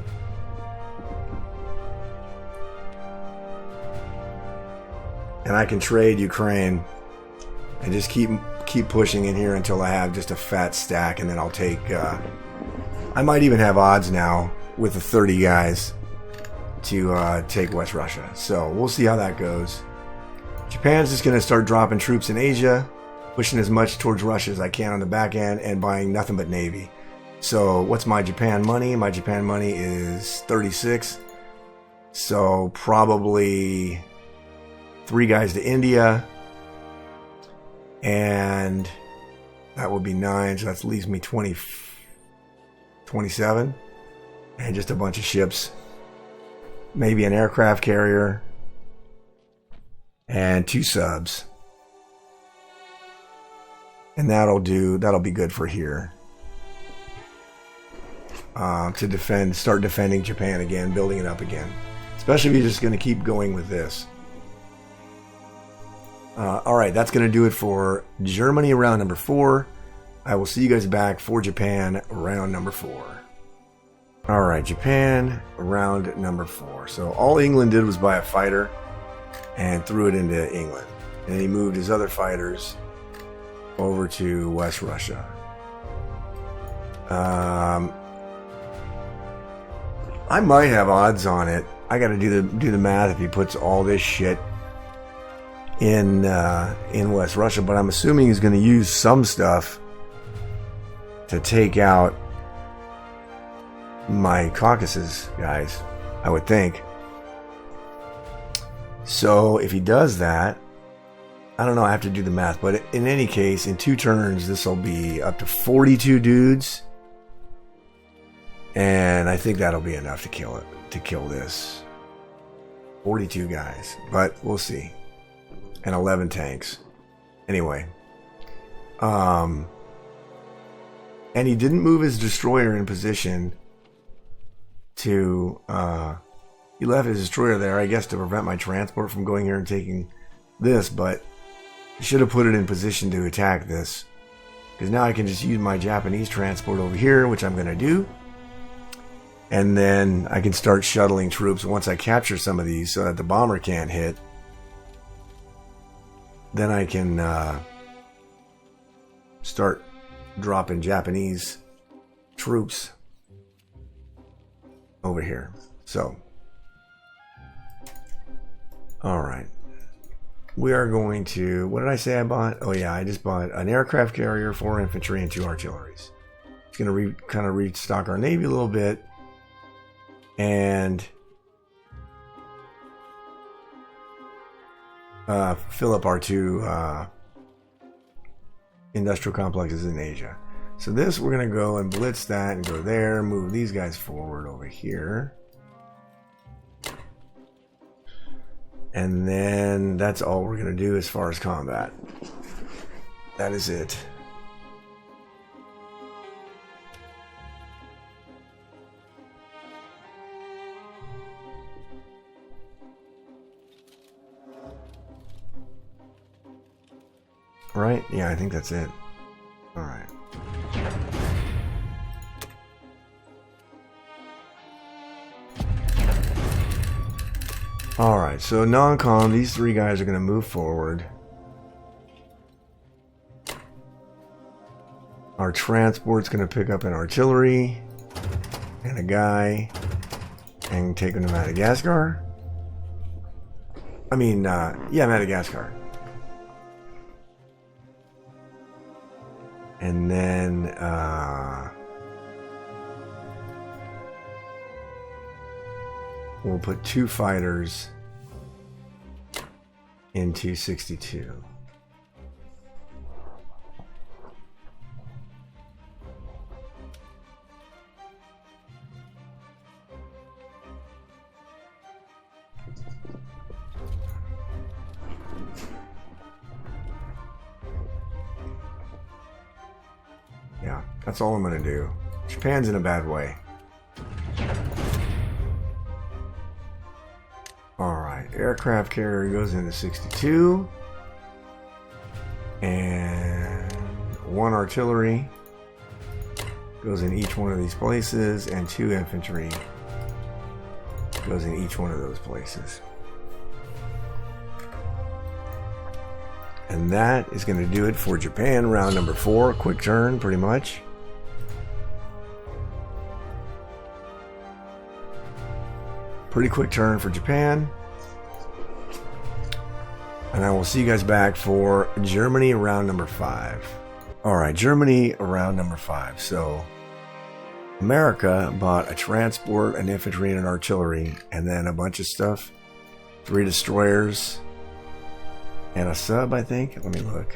and I can trade Ukraine and just keep pushing in here until I have just a fat stack, and then I'll take I might even have odds now with the 30 guys to take West Russia. So we'll see how that goes. Japan's just going to start dropping troops in Asia, pushing as much towards Russia as I can on the back end, and buying nothing but Navy. So what's my Japan money? My Japan money is 36. So probably 3 guys to India. And that would be 9. So that leaves me 27. And just a bunch of ships. Maybe an aircraft carrier. And 2 subs. And that'll be good for here. To start defending Japan again, building it up again. Especially if you're just going to keep going with this. Alright, that's going to do it for Germany round number 4. I will see you guys back for Japan round number 4. Alright, Japan round number 4. So all England did was buy a fighter and threw it into England. And he moved his other fighters over to West Russia. I might have odds on it. I got to do the math if he puts all this shit in West Russia, but I'm assuming he's going to use some stuff to take out my Caucasus guys, I would think. So if he does that, I don't know, I have to do the math, but in any case, in 2 turns, this will be up to 42 dudes. And I think that'll be enough to kill this. 42 guys, but we'll see. And 11 tanks. Anyway. And he didn't move his destroyer in position to... he left his destroyer there, I guess, to prevent my transport from going here and taking this, but he should have put it in position to attack this. Because now I can just use my Japanese transport over here, which I'm going to do. And then I can start shuttling troops once I capture some of these so that the bomber can't hit. Then I can start dropping Japanese troops over here. So, alright. We are going to... What did I say I bought? Oh yeah, I just bought an aircraft carrier, 4 infantry, and 2 artilleries. It's going to kind of restock our Navy a little bit. And fill up our 2 industrial complexes in Asia. So this, we're going to go and blitz that and go there, move these guys forward over here. And then that's all we're going to do as far as combat. That is it. Right? Yeah, I think that's it. Alright. Alright, so non-com, these 3 guys are going to move forward. Our transport's going to pick up an artillery and a guy and take him to Madagascar. I mean, yeah, Madagascar. And then we'll put 2 fighters into 62. Yeah, that's all I'm going to do. Japan's in a bad way. Alright, aircraft carrier goes into 62. And 1 artillery goes in each one of these places, and 2 infantry goes in each one of those places. And that is going to do it for Japan, round number 4. Quick turn, pretty much. Pretty quick turn for Japan. And I will see you guys back for Germany, round number 5. Alright, Germany, round number 5. So, America bought a transport, an infantry, and an artillery, and then a bunch of stuff. 3 destroyers. And a sub, I think. Let me look.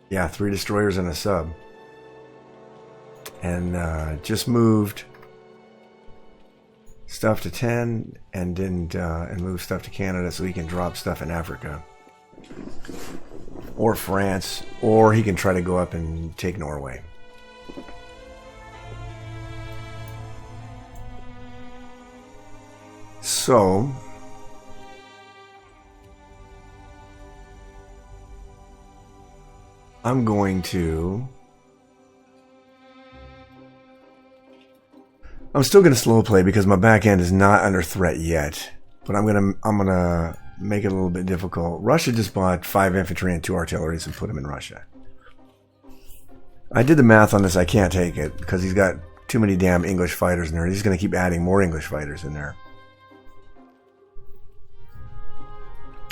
Yeah, 3 destroyers and a sub. And just moved stuff to 10 and didn't and moved stuff to Canada so he can drop stuff in Africa. Or France. Or he can try to go up and take Norway. So I'm still going to slow play because my back end is not under threat yet. But I'm gonna make it a little bit difficult. Russia just bought 5 infantry and 2 artilleries and put them in Russia. I did the math on this. I can't take it because he's got too many damn English fighters in there. He's going to keep adding more English fighters in there.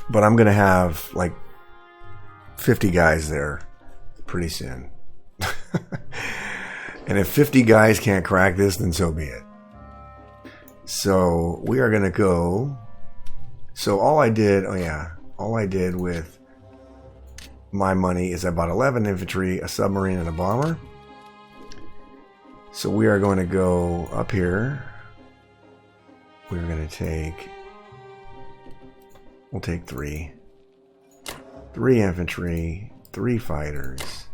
But I'm going to have like 50 guys there pretty soon. And if 50 guys can't crack this, then so be it. So we are going to go. So all I did with my money is I bought 11 infantry, a submarine, and a bomber. So we are going to go up here. We're going to take, we'll take 3 infantry, 3 fighters,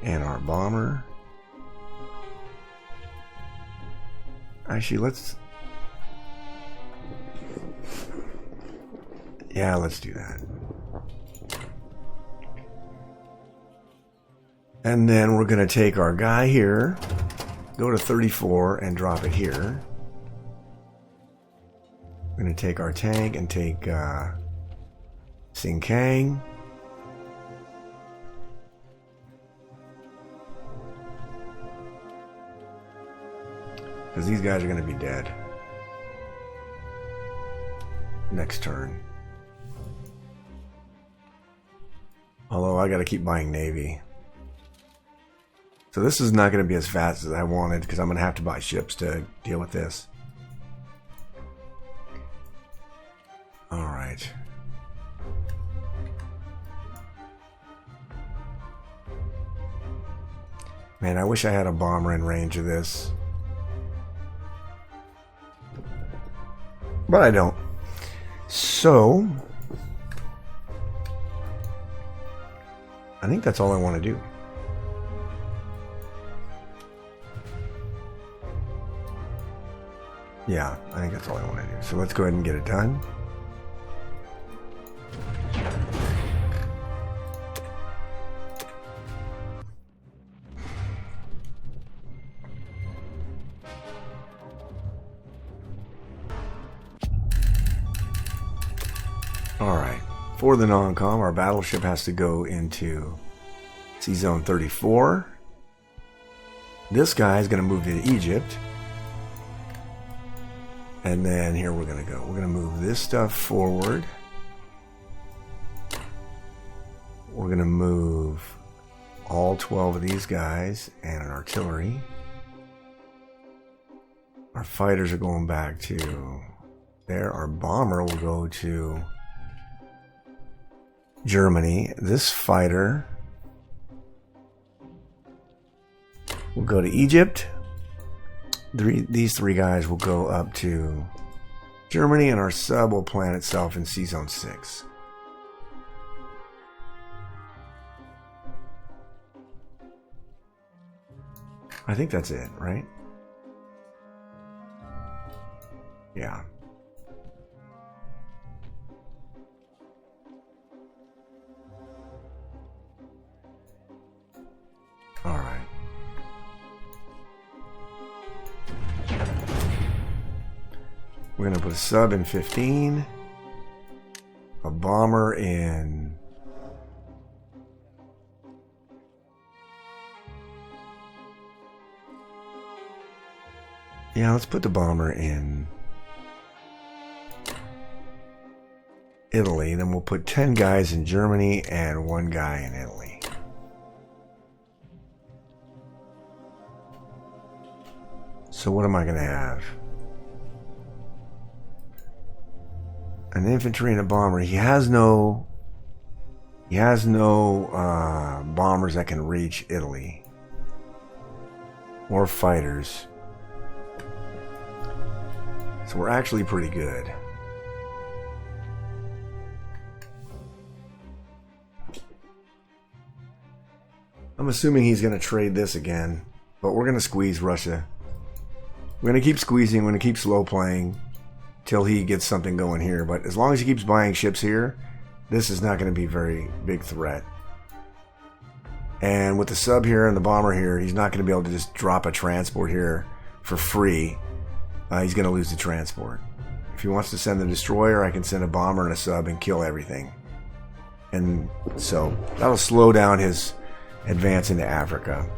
and our bomber. Actually, let's do that. And then we're going to take our guy here, go to 34 and drop it here. We're going to take our tank and take Sing Kang. Because these guys are going to be dead next turn. Although I got to keep buying Navy. So this is not going to be as fast as I wanted because I'm going to have to buy ships to deal with this. Alright. Man, I wish I had a bomber in range of this. But I don't. So I think that's all I want to do. Yeah, I think that's all I want to do. So let's go ahead and get it done. Alright, for the non-com, our battleship has to go into Sea Zone 34. This guy is going to move to Egypt. And then here we're going to go. We're going to move this stuff forward. we're going to move all 12 of these guys and an artillery. Our fighters are going back to there. Our bomber will go to Germany. This fighter will go to Egypt. These three guys will go up to Germany, and our sub will plant itself in C Zone 6. I think that's it, right? Yeah. All right. We're going to put a sub in 15, a bomber in let's put the bomber in Italy. Then we'll put 10 guys in Germany and 1 guy in Italy. So what am I going to have? An infantry and a bomber. He has no bombers that can reach Italy, or fighters. So we're actually pretty good. I'm assuming he's going to trade this again, but we're going to squeeze Russia. We're going to keep squeezing. We're going to keep slow playing till he gets something going here. But as long as he keeps buying ships here, this is not going to be a very big threat. And with the sub here and the bomber here, he's not going to be able to just drop a transport here for free. He's going to lose the transport. If he wants to send the destroyer, I can send a bomber and a sub and kill everything. And so that'll slow down his advance into Africa.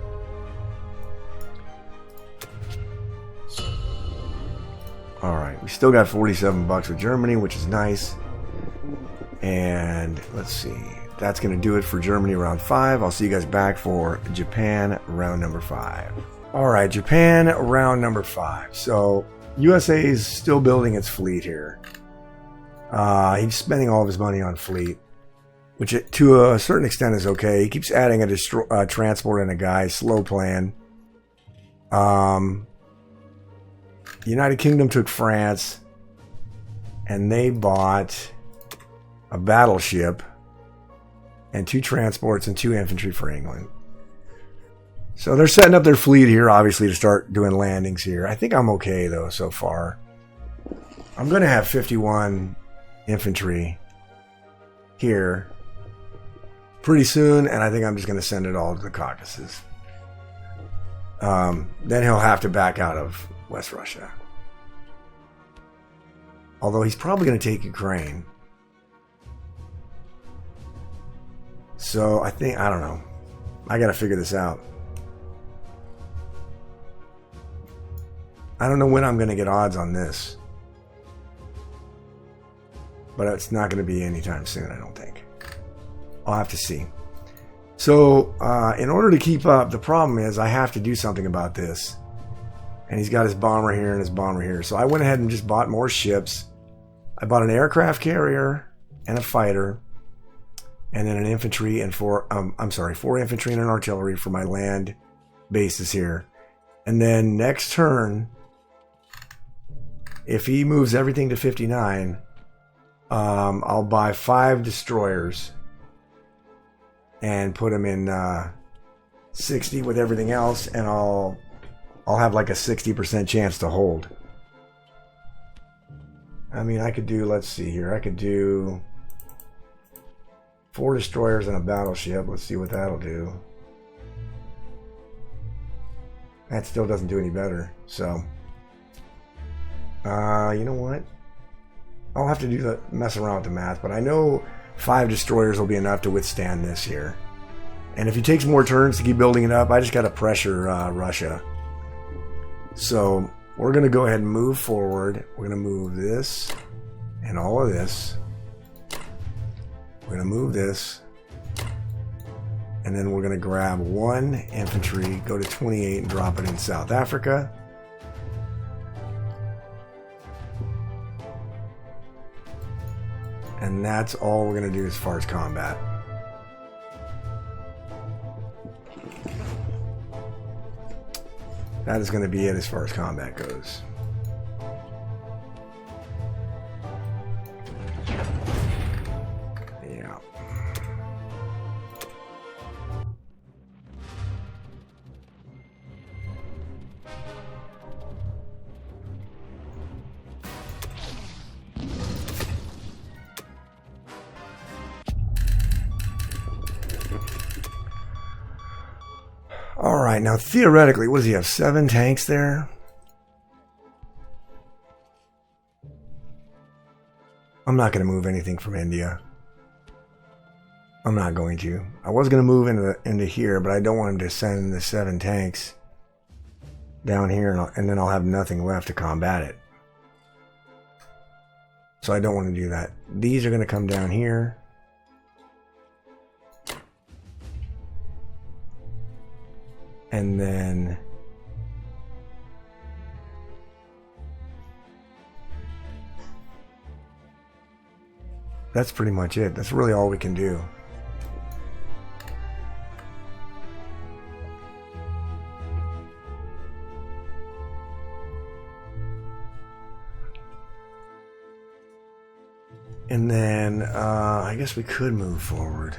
Alright, we still got 47 bucks with Germany, which is nice. And let's see. That's going to do it for Germany round 5. I'll see you guys back for Japan round number 5. Alright, Japan round number 5. So, USA is still building its fleet here. He's spending all of his money on fleet, which to a certain extent is okay. He keeps adding a transport and a guy, slow plan. United Kingdom took France, and they bought a battleship and 2 transports and 2 infantry for England. So they're setting up their fleet here, obviously, to start doing landings here. I think I'm okay, though, so far. I'm going to have 51 infantry here pretty soon, and I think I'm just going to send it all to the Caucasus. Then he'll have to back out of West Russia. Although he's probably going to take Ukraine. So I don't know. I got to figure this out. I don't know when I'm going to get odds on this. But it's not going to be anytime soon, I don't think. I'll have to see. So, in order to keep up, the problem is I have to do something about this. And he's got his bomber here and his bomber here. So I went ahead and just bought more ships. I bought an aircraft carrier and a fighter. And then an infantry and 4 infantry and an artillery for my land bases here. And then next turn, if he moves everything to 59, I'll buy 5 destroyers and put them in 60 with everything else, and I'll have like a 60% chance to hold. I mean, I could do, let's see here, I could do 4 destroyers and a battleship. Let's see what that'll do. That still doesn't do any better. So, you know what? I'll have to do the mess around with the math, but I know 5 destroyers will be enough to withstand this here. And if he takes more turns to keep building it up, I just got to pressure Russia. So we're going to go ahead and move forward. We're going to move this and all of this. We're going to move this. And then we're going to grab 1 infantry, go to 28 and drop it in South Africa. And that's all we're going to do as far as combat. That is going to be it as far as combat goes. Yeah. Alright, now theoretically, what does he have? 7 tanks there? I'm not going to move anything from India. I'm not going to. I was going to move into here, but I don't want him to send the 7 tanks down here, and then I'll have nothing left to combat it. So I don't want to do that. These are going to come down here. And then that's pretty much it. That's really all we can do. And then I guess we could move forward.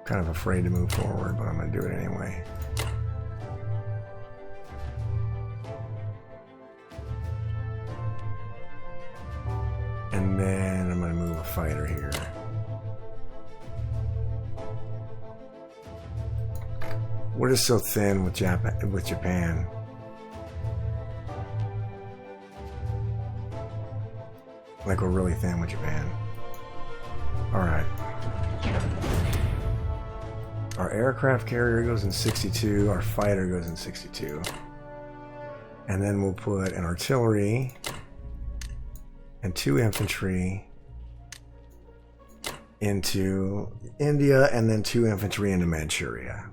Kind of afraid to move forward, but I'm going to do it anyway. And then I'm going to move a fighter here. We're just so thin with Japan. Like we're really thin with Japan. All right. Our aircraft carrier goes in 62. Our fighter goes in 62. And then we'll put an artillery and 2 infantry into India, and then 2 infantry into Manchuria.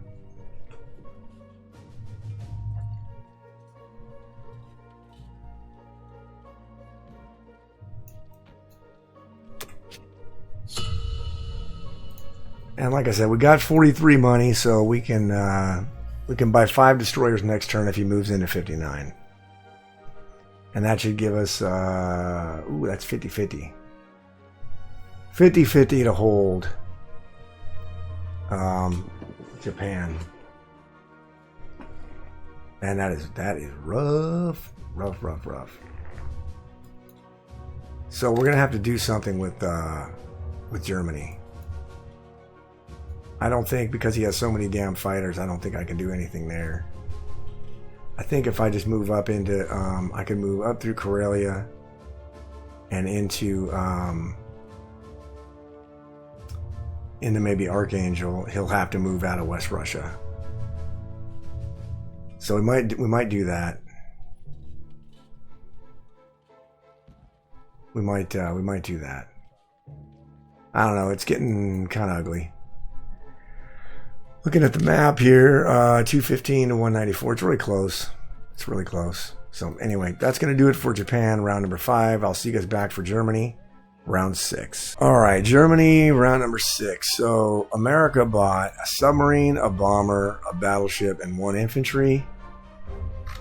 And like I said, we got 43 money, so we can buy 5 destroyers next turn if he moves into 59. And that should give us, ooh, that's 50-50. 50-50 to hold Japan. And that is rough. So we're gonna have to do something with Germany. I don't think, because he has so many damn fighters, I don't think I can do anything there. I think if I just move up into, I can move up through Karelia and into maybe Archangel. He'll have to move out of West Russia. So we might do that. We might do that. I don't know. It's getting kind of ugly. Looking at the map here, 215 to 194. It's really close. It's really close. So anyway, that's going to do it for Japan, round number 5. I'll see you guys back for Germany, round 6. All right, Germany, round number 6. So America bought a submarine, a bomber, a battleship, and 1 infantry.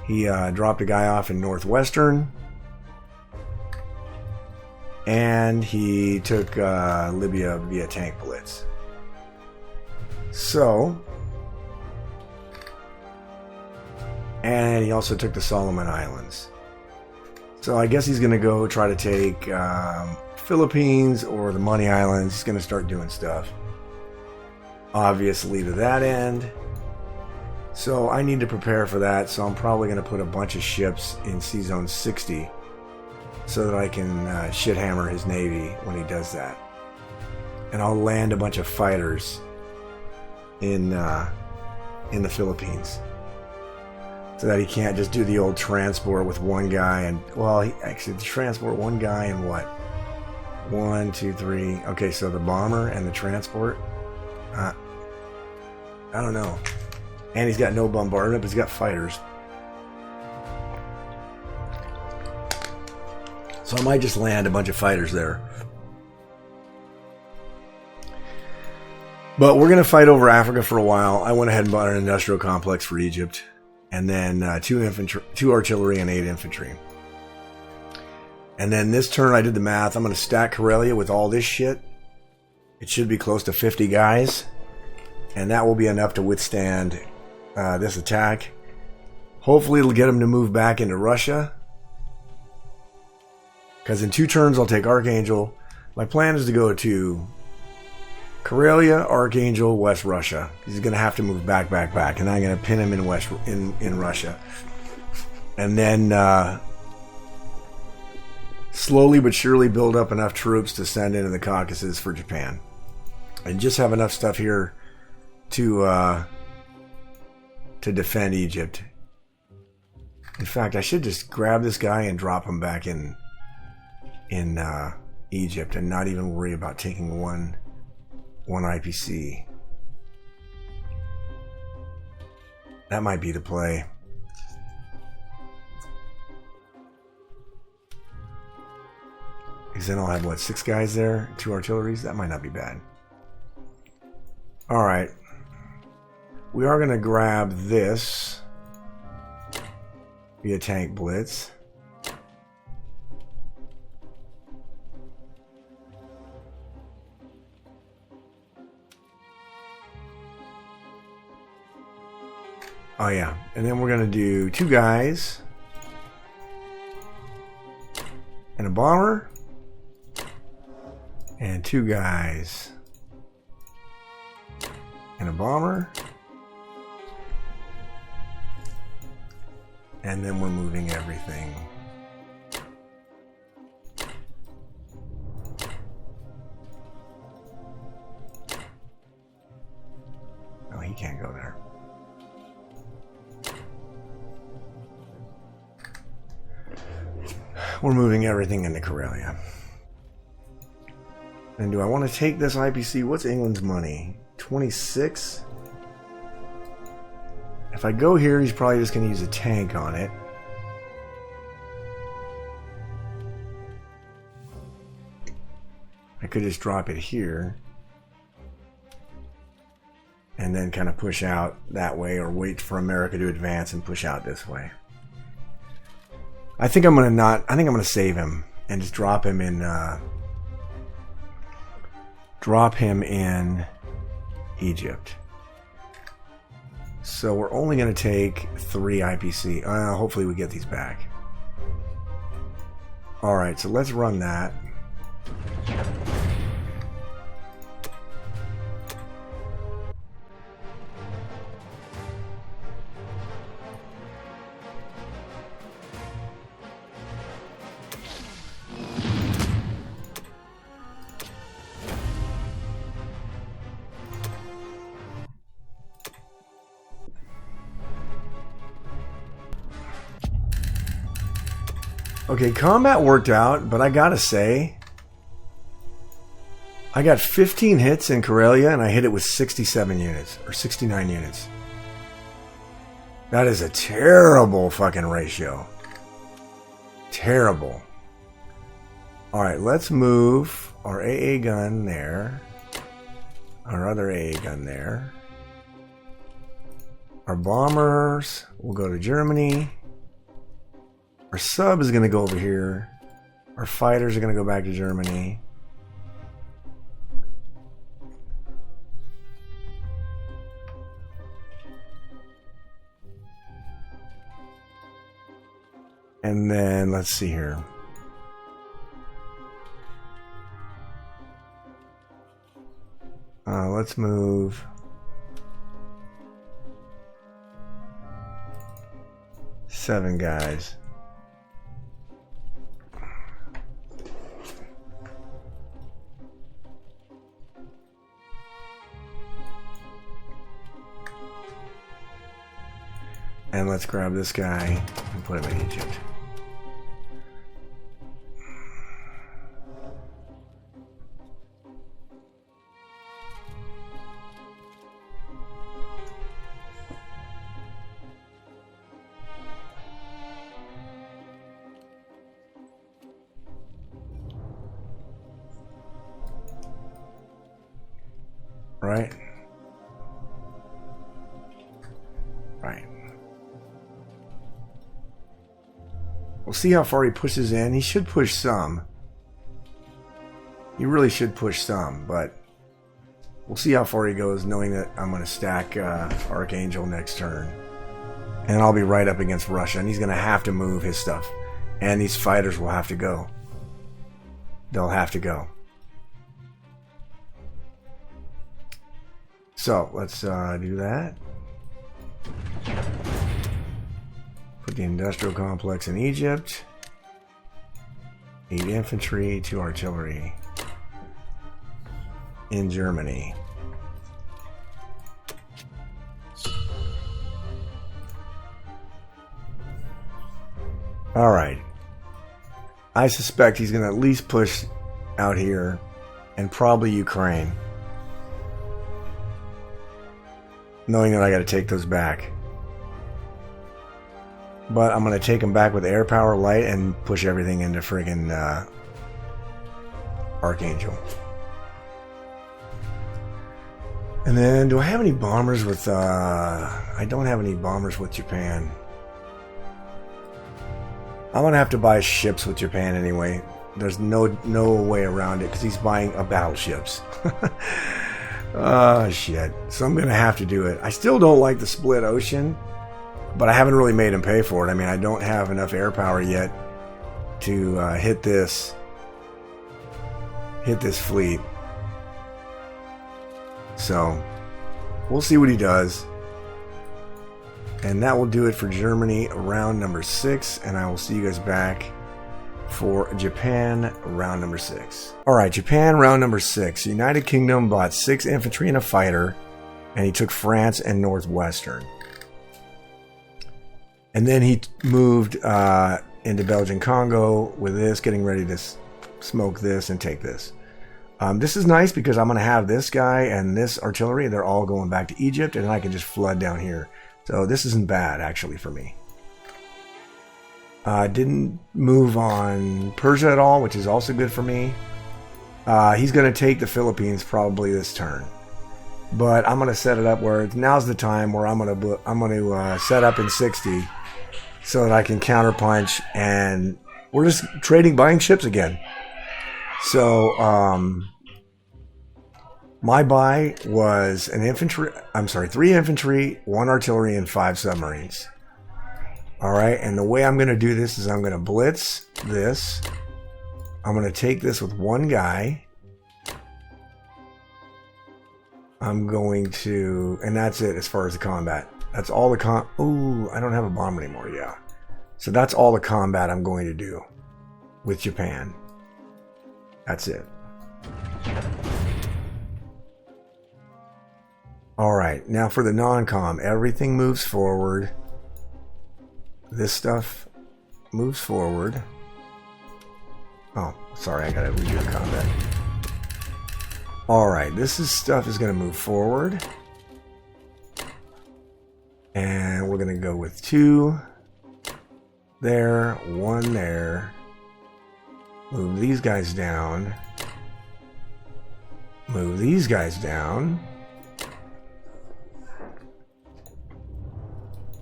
He dropped a guy off in Northwestern. And he took Libya via tank blitz. So, and he also took the Solomon Islands. So I guess he's going to go try to take Philippines or the Money Islands. He's going to start doing stuff, obviously, to that end. So I need to prepare for that. So I'm probably going to put a bunch of ships in Sea Zone 60 so that I can shit hammer his navy when he does that. And I'll land a bunch of fighters in the Philippines, so that he can't just do the old transport with one guy and, well, he actually transport one guy and what? 1, 2, 3. Okay, so the bomber and the transport. I don't know. And he's got no bombardment, but he's got fighters. So I might just land a bunch of fighters there. But we're going to fight over Africa for a while. I went ahead and bought an industrial complex for Egypt. And then 2 artillery and 8 infantry. And then this turn I did the math. I'm going to stack Karelia with all this shit. It should be close to 50 guys. And that will be enough to withstand this attack. Hopefully it'll get them to move back into Russia. Because in 2 turns I'll take Archangel. My plan is to go to Karelia, Archangel, West Russia. He's going to have to move back. And I'm going to pin him in Russia. And then slowly but surely build up enough troops to send into the Caucasus for Japan. And just have enough stuff here to defend Egypt. In fact, I should just grab this guy and drop him back in Egypt and not even worry about taking one IPC. That might be the play. Because then I'll have, what, 6 guys there? 2 artilleries? That might not be bad. Alright. We are going to grab this via tank blitz. Oh yeah, and then we're going to do 2 guys and a bomber and 2 guys and a bomber, and then we're moving everything. Oh, he can't go there. We're moving everything into Karelia. And do I want to take this IPC? What's England's money? 26? If I go here, he's probably just going to use a tank on it. I could just drop it here. And then kind of push out that way, or wait for America to advance and push out this way. I think I'm gonna save him and just drop him in Egypt. So we're only gonna take 3 IPC. Hopefully we get these back. Alright, so let's run that. Okay, combat worked out, but I gotta say, I got 15 hits in Karelia and I hit it with 67 units, or 69 units. That is a terrible fucking ratio. Terrible. Alright, let's move our AA gun there. Our other AA gun there. Our bombers will go to Germany. Our sub is going to go over here. Our fighters are going to go back to Germany. And then, let's see here. Let's move. Seven guys. And let's grab this guy and put him in Egypt. Right? Right. We'll see how far he pushes in. He should push some. He really should push some, but we'll see how far he goes, knowing that I'm going to stack Archangel next turn. And I'll be right up against Russia, and he's going to have to move his stuff. And these fighters will have to go. They'll have to go. So, let's do that. Put the industrial complex in Egypt. 8 infantry, 2 artillery. In Germany. Alright. I suspect he's going to at least push out here and probably Ukraine. Knowing that I got to take those back. But I'm going to take them back with air power, light, and push everything into friggin' Archangel. And then, do I have any bombers with, I don't have any bombers with Japan. I'm going to have to buy ships with Japan anyway. There's no way around it, because he's buying battleships. Oh, shit. So I'm going to have to do it. I still don't like the split ocean, but I haven't really made him pay for it. I mean, I don't have enough air power yet to hit this fleet. So, we'll see what he does. And that will do it for Germany round number 6. And I will see you guys back for Japan round number 6. Alright, Japan round number 6. United Kingdom bought 6 infantry and a fighter. And he took France and Northwestern. And then he moved into Belgian Congo with this, getting ready to smoke this and take this. This is nice because I'm going to have this guy and this artillery. They're all going back to Egypt, and I can just flood down here. So this isn't bad, actually, for me. Didn't move on Persia at all, which is also good for me. He's going to take the Philippines probably this turn. But I'm going to set it up where now's the time where I'm going to set up in 60 so that I can counterpunch, and we're just buying ships again. So, my buy was 3 infantry, 1 artillery, and 5 submarines. Alright, and the way I'm going to do this is I'm going to blitz this. I'm going to take this with 1 guy. I'm going to, and that's it as far as the combat. That's all the ooh, I don't have a bomb anymore, yeah. So that's all the combat I'm going to do with Japan. That's it. Alright, now for the non-com, everything moves forward. This stuff moves forward. Oh, sorry, I gotta redo the combat. Alright, stuff is gonna move forward. And we're gonna go with 2 there, 1 there. Move these guys down. Move these guys down.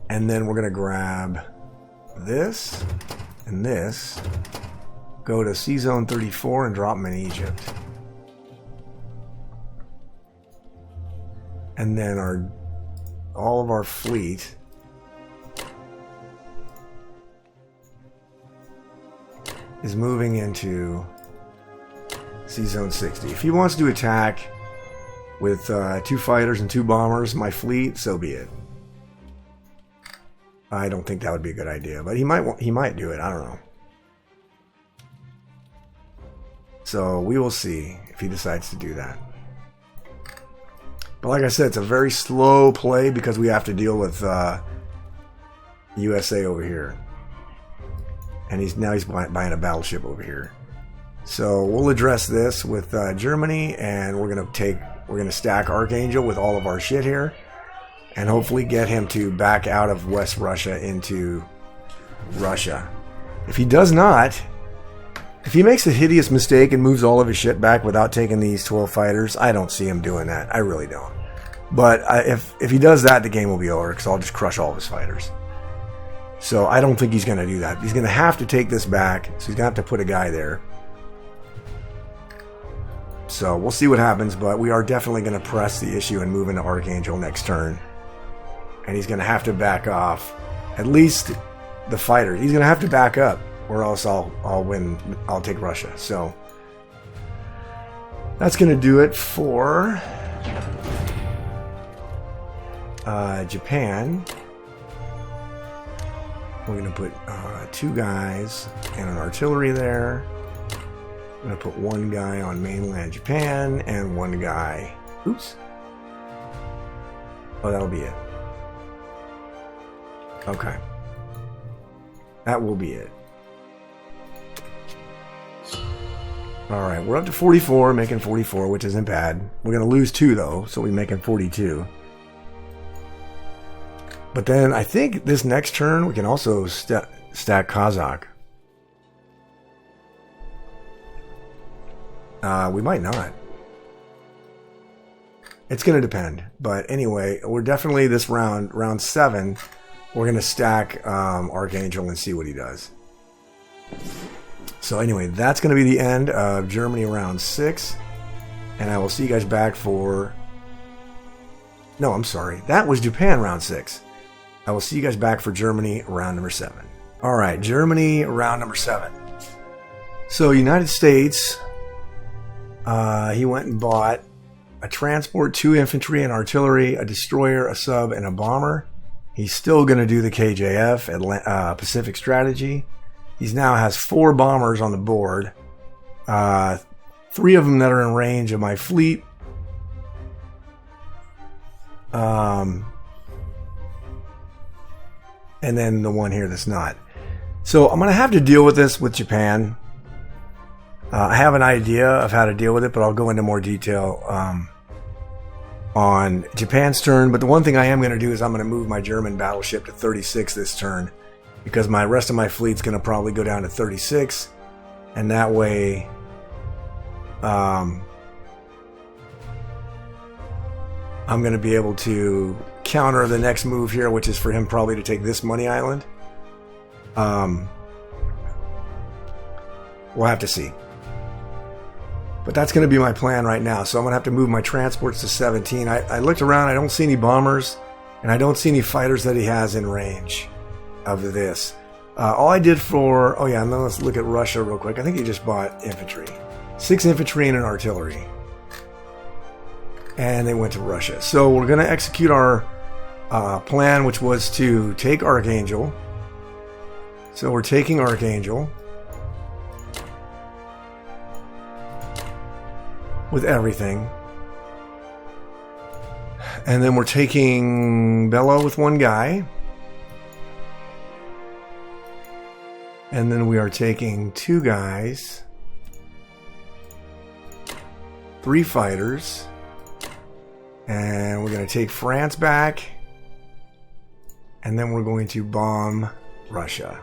And then we're going to grab this and this. Go to C-Zone 34 and drop them in Egypt. And then all of our fleet is moving into C-Zone 60. If he wants to attack with 2 fighters and 2 bombers, my fleet, so be it. I don't think that would be a good idea, but he might do it. I don't know. So we will see if he decides to do that. But like I said, it's a very slow play because we have to deal with USA over here. And he's buying a battleship over here. So we'll address this with Germany, and we're gonna stack Archangel with all of our shit here, and hopefully get him to back out of West Russia into Russia. If he does not, If he makes a hideous mistake and moves all of his shit back without taking these 12 fighters, I don't see him doing that. I really don't. But if he does that, the game will be over because I'll just crush all of his fighters. So I don't think he's going to do that. He's going to have to take this back, so he's going to have to put a guy there. So we'll see what happens, but we are definitely going to press the issue and move into Archangel next turn. And he's going to have to back off at least the fighter. He's going to have to back up, or else I'll win. I'll take Russia. So that's going to do it for Japan. We're going to put 2 guys and an artillery there. I'm going to put 1 guy on mainland Japan and 1 guy. Oops. Oh, that'll be it. Okay. That will be it. Alright, we're up to 44, making 44, which isn't bad. We're going to lose 2, though, so we're making 42. But then I think this next turn we can also stack Kazakh. We might not. It's going to depend. But anyway, we're definitely this round 7, we're going to stack Archangel and see what he does. So anyway, that's going to be the end of Germany round 6. And I will see you guys back for... No, I'm sorry. That was Japan round 6. I will see you guys back for Germany round number 7. Alright, Germany round number 7. So United States, he went and bought a transport, 2 infantry and artillery, a destroyer, a sub, and a bomber. He's still going to do the KJF, Pacific Strategy. He now has 4 bombers on the board. 3 of them that are in range of my fleet. And then the one here that's not. So I'm going to have to deal with this with Japan. I have an idea of how to deal with it, but I'll go into more detail on Japan's turn. But the one thing I am going to do is I'm going to move my German battleship to 36 this turn, because my rest of my fleet's going to probably go down to 36, and that way I'm going to be able to counter the next move here, which is for him probably to take this money island. We'll have to see. But that's going to be my plan right now. So I'm going to have to move my transports to 17. I looked around. I don't see any bombers. And I don't see any fighters that he has in range of this. All I did for... Oh, yeah. And then let's look at Russia real quick. I think he just bought infantry. 6 infantry and an artillery. And they went to Russia. So we're going to execute our plan, which was to take Archangel. So we're taking Archangel. With everything. And then we're taking Bello with 1 guy. And then we are taking 2 guys. 3 fighters. And we're going to take France back. And then we're going to bomb Russia.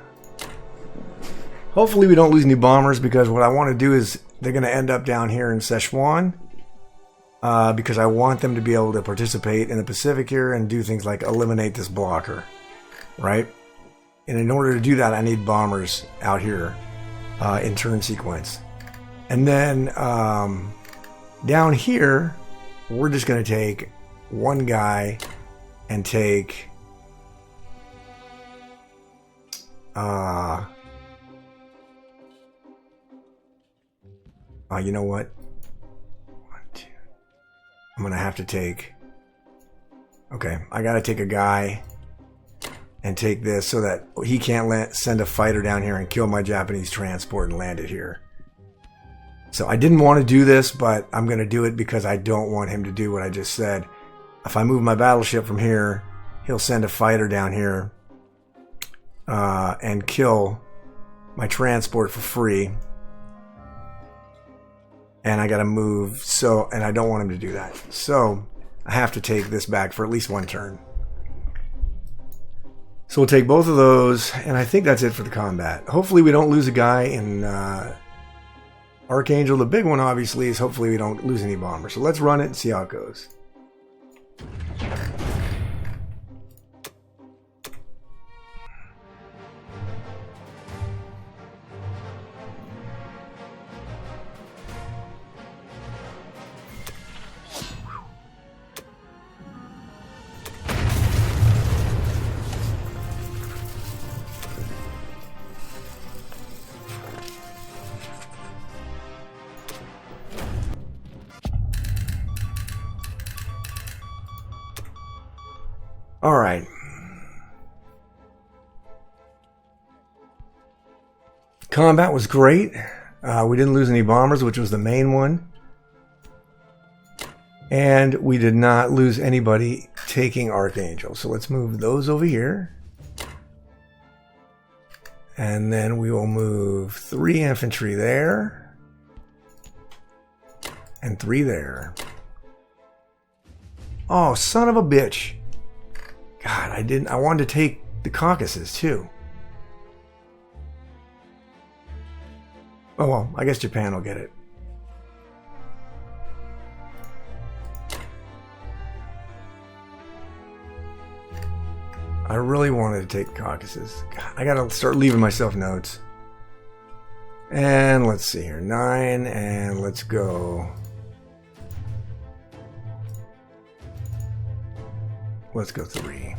Hopefully we don't lose any bombers, because what I want to do is they're going to end up down here in Szechuan. Because I want them to be able to participate in the Pacific here and do things like eliminate this blocker. Right? And in order to do that, I need bombers out here in turn sequence. And then down here, we're just going to take 1 guy and take... you know what? 1, 2. I'm going to have to take... Okay, I got to take a guy and take this so that he can't send a fighter down here and kill my Japanese transport and land it here. So I didn't want to do this, but I'm going to do it because I don't want him to do what I just said. If I move my battleship from here, he'll send a fighter down here and kill my transport for free. And I got to move, and I don't want him to do that. So I have to take this back for at least 1 turn. So we'll take both of those, and I think that's it for the combat. Hopefully we don't lose a guy in Archangel, the big one, obviously, is hopefully we don't lose any bombers. So let's run it and see how it goes. All right. Combat was great. We didn't lose any bombers, which was the main one. And we did not lose anybody taking Archangel. So let's move those over here. And then we will move 3 infantry there. And 3 there. Oh, son of a bitch. God, I wanted to take the Caucasus too. Oh well, I guess Japan will get it. I really wanted to take the Caucasus. God, I gotta start leaving myself notes. And let's see here. 9, and let's go. Let's go 3.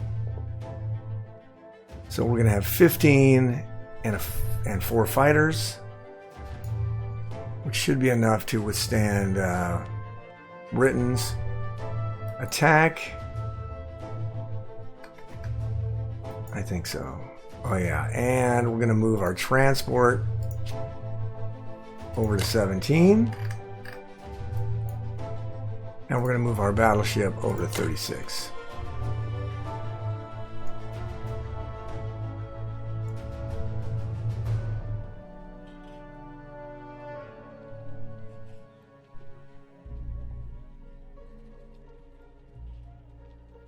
So we're going to have 15 and 4 fighters, which should be enough to withstand Britain's attack. I think so. Oh yeah, and we're going to move our transport over to 17. And we're going to move our battleship over to 36.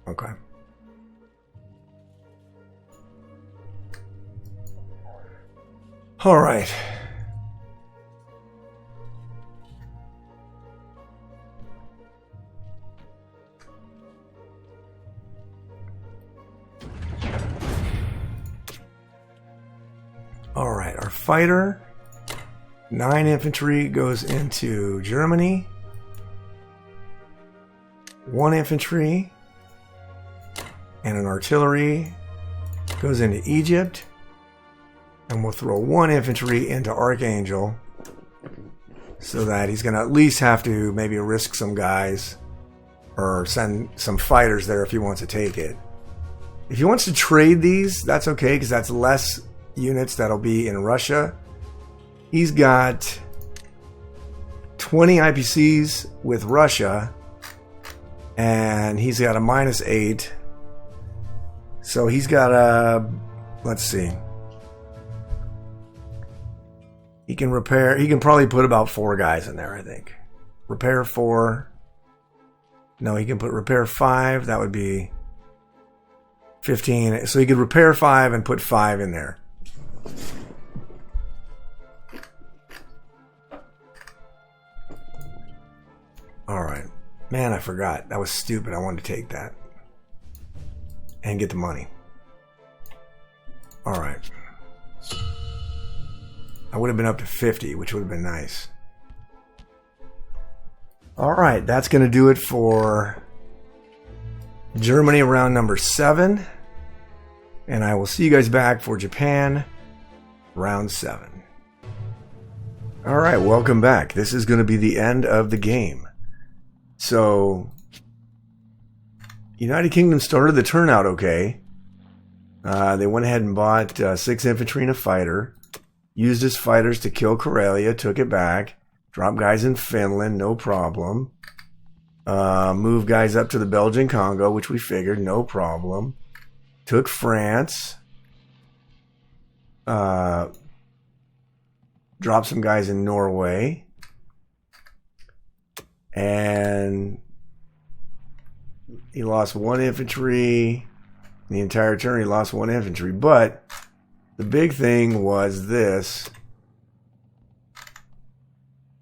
Okay. All right. All right, our fighter, 9 infantry goes into Germany. 1 infantry and an artillery goes into Egypt. And we'll throw 1 infantry into Archangel so that he's going to at least have to maybe risk some guys or send some fighters there if he wants to take it. If he wants to trade these, that's okay because that's less units that'll be in Russia. He's got 20 IPCs with Russia and he's got a -8. So he's got a, let's see. He can repair, he can probably put about 4 guys in there, I think. Repair 4. No, he can put repair 5. That would be 15. So he could repair 5 and put 5 in there. Alright. Man, I forgot. That was stupid. I wanted to take that. And get the money. Alright. I would have been up to 50, which would have been nice. Alright, that's going to do it for Germany round number 7. And I will see you guys back for Japan round 7. Alright, welcome back. This is going to be the end of the game. So, United Kingdom started the turnout okay. They went ahead and bought 6 infantry and a fighter. Used his fighters to kill Karelia, took it back. Dropped guys in Finland, no problem. Moved guys up to the Belgian Congo, which we figured, no problem. Took France. Dropped some guys in Norway. And he lost 1 infantry. The entire turn he lost 1 infantry. But the big thing was this.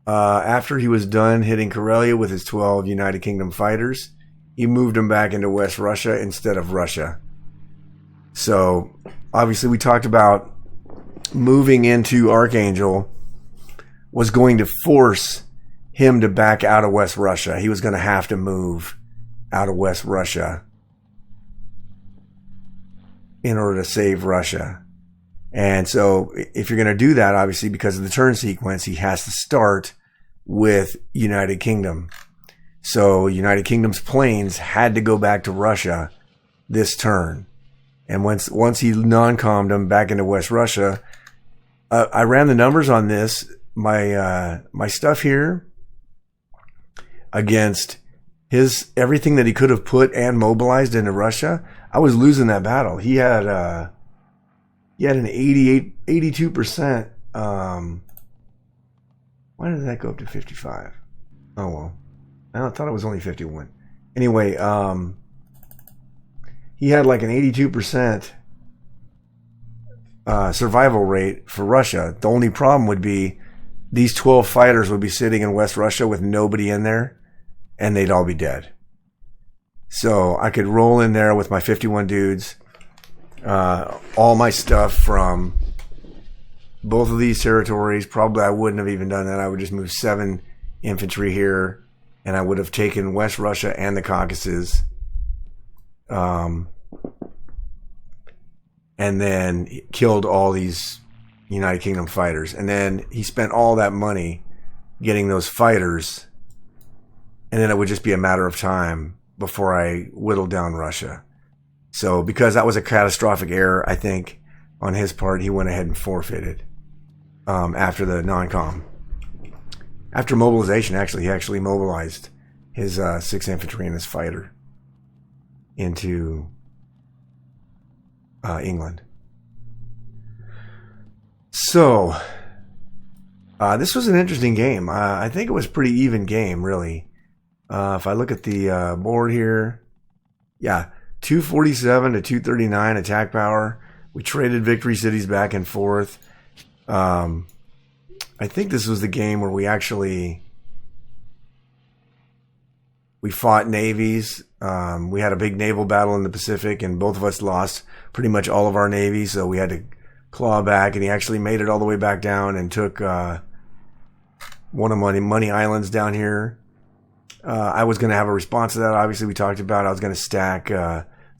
After he was done hitting Karelia with his 12 United Kingdom fighters, he moved them back into West Russia instead of Russia. So, obviously, we talked about moving into Archangel was going to force him to back out of West Russia. He was going to have to move out of West Russia in order to save Russia. And so if you're going to do that, obviously, because of the turn sequence, he has to start with United Kingdom. So United Kingdom's planes had to go back to Russia this turn. And once he non-commed them back into West Russia, I ran the numbers on this. My stuff here against everything that he could have put and mobilized into Russia, I was losing that battle. He had an 82%. Why did that go up to 55? Oh well, I thought it was only 51. Anyway, he had like an 82% survival rate for Russia. The only problem would be these 12 fighters would be sitting in West Russia with nobody in there, and they'd all be dead. So I could roll in there with my 51 dudes, all my stuff from both of these territories. Probably I wouldn't have even done that. I would just move 7 infantry here, and I would have taken West Russia and the Caucasus. And then killed all these United Kingdom fighters. And then he spent all that money getting those fighters, and then it would just be a matter of time before I whittled down Russia. So because that was a catastrophic error, I think, on his part, he went ahead and forfeited after the non-com. After mobilization, he actually mobilized his 6th Infantry and his fighter into England. So, this was an interesting game. I think it was a pretty even game, really. If I look at the board here, yeah, 247 to 239 attack power. We traded victory cities back and forth. I think this was the game where we fought navies. We had a big naval battle in the Pacific, and both of us lost pretty much all of our navies, so we had to claw back, and he actually made it all the way back down and took one of Money Islands down here. I was going to have a response to that. Obviously, we talked about I was going to stack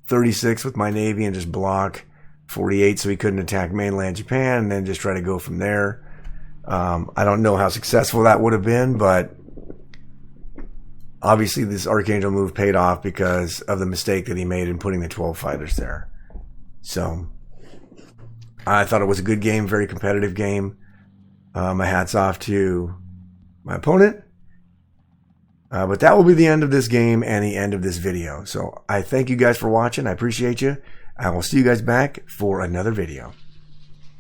36 with my navy and just block 48 so he couldn't attack mainland Japan, and then just try to go from there. I don't know how successful that would have been, but obviously this Archangel move paid off because of the mistake that he made in putting the 12 fighters there. So I thought it was a good game, very competitive game. My hat's off to my opponent. But that will be the end of this game and the end of this video. So I thank you guys for watching. I appreciate you. I will see you guys back for another video.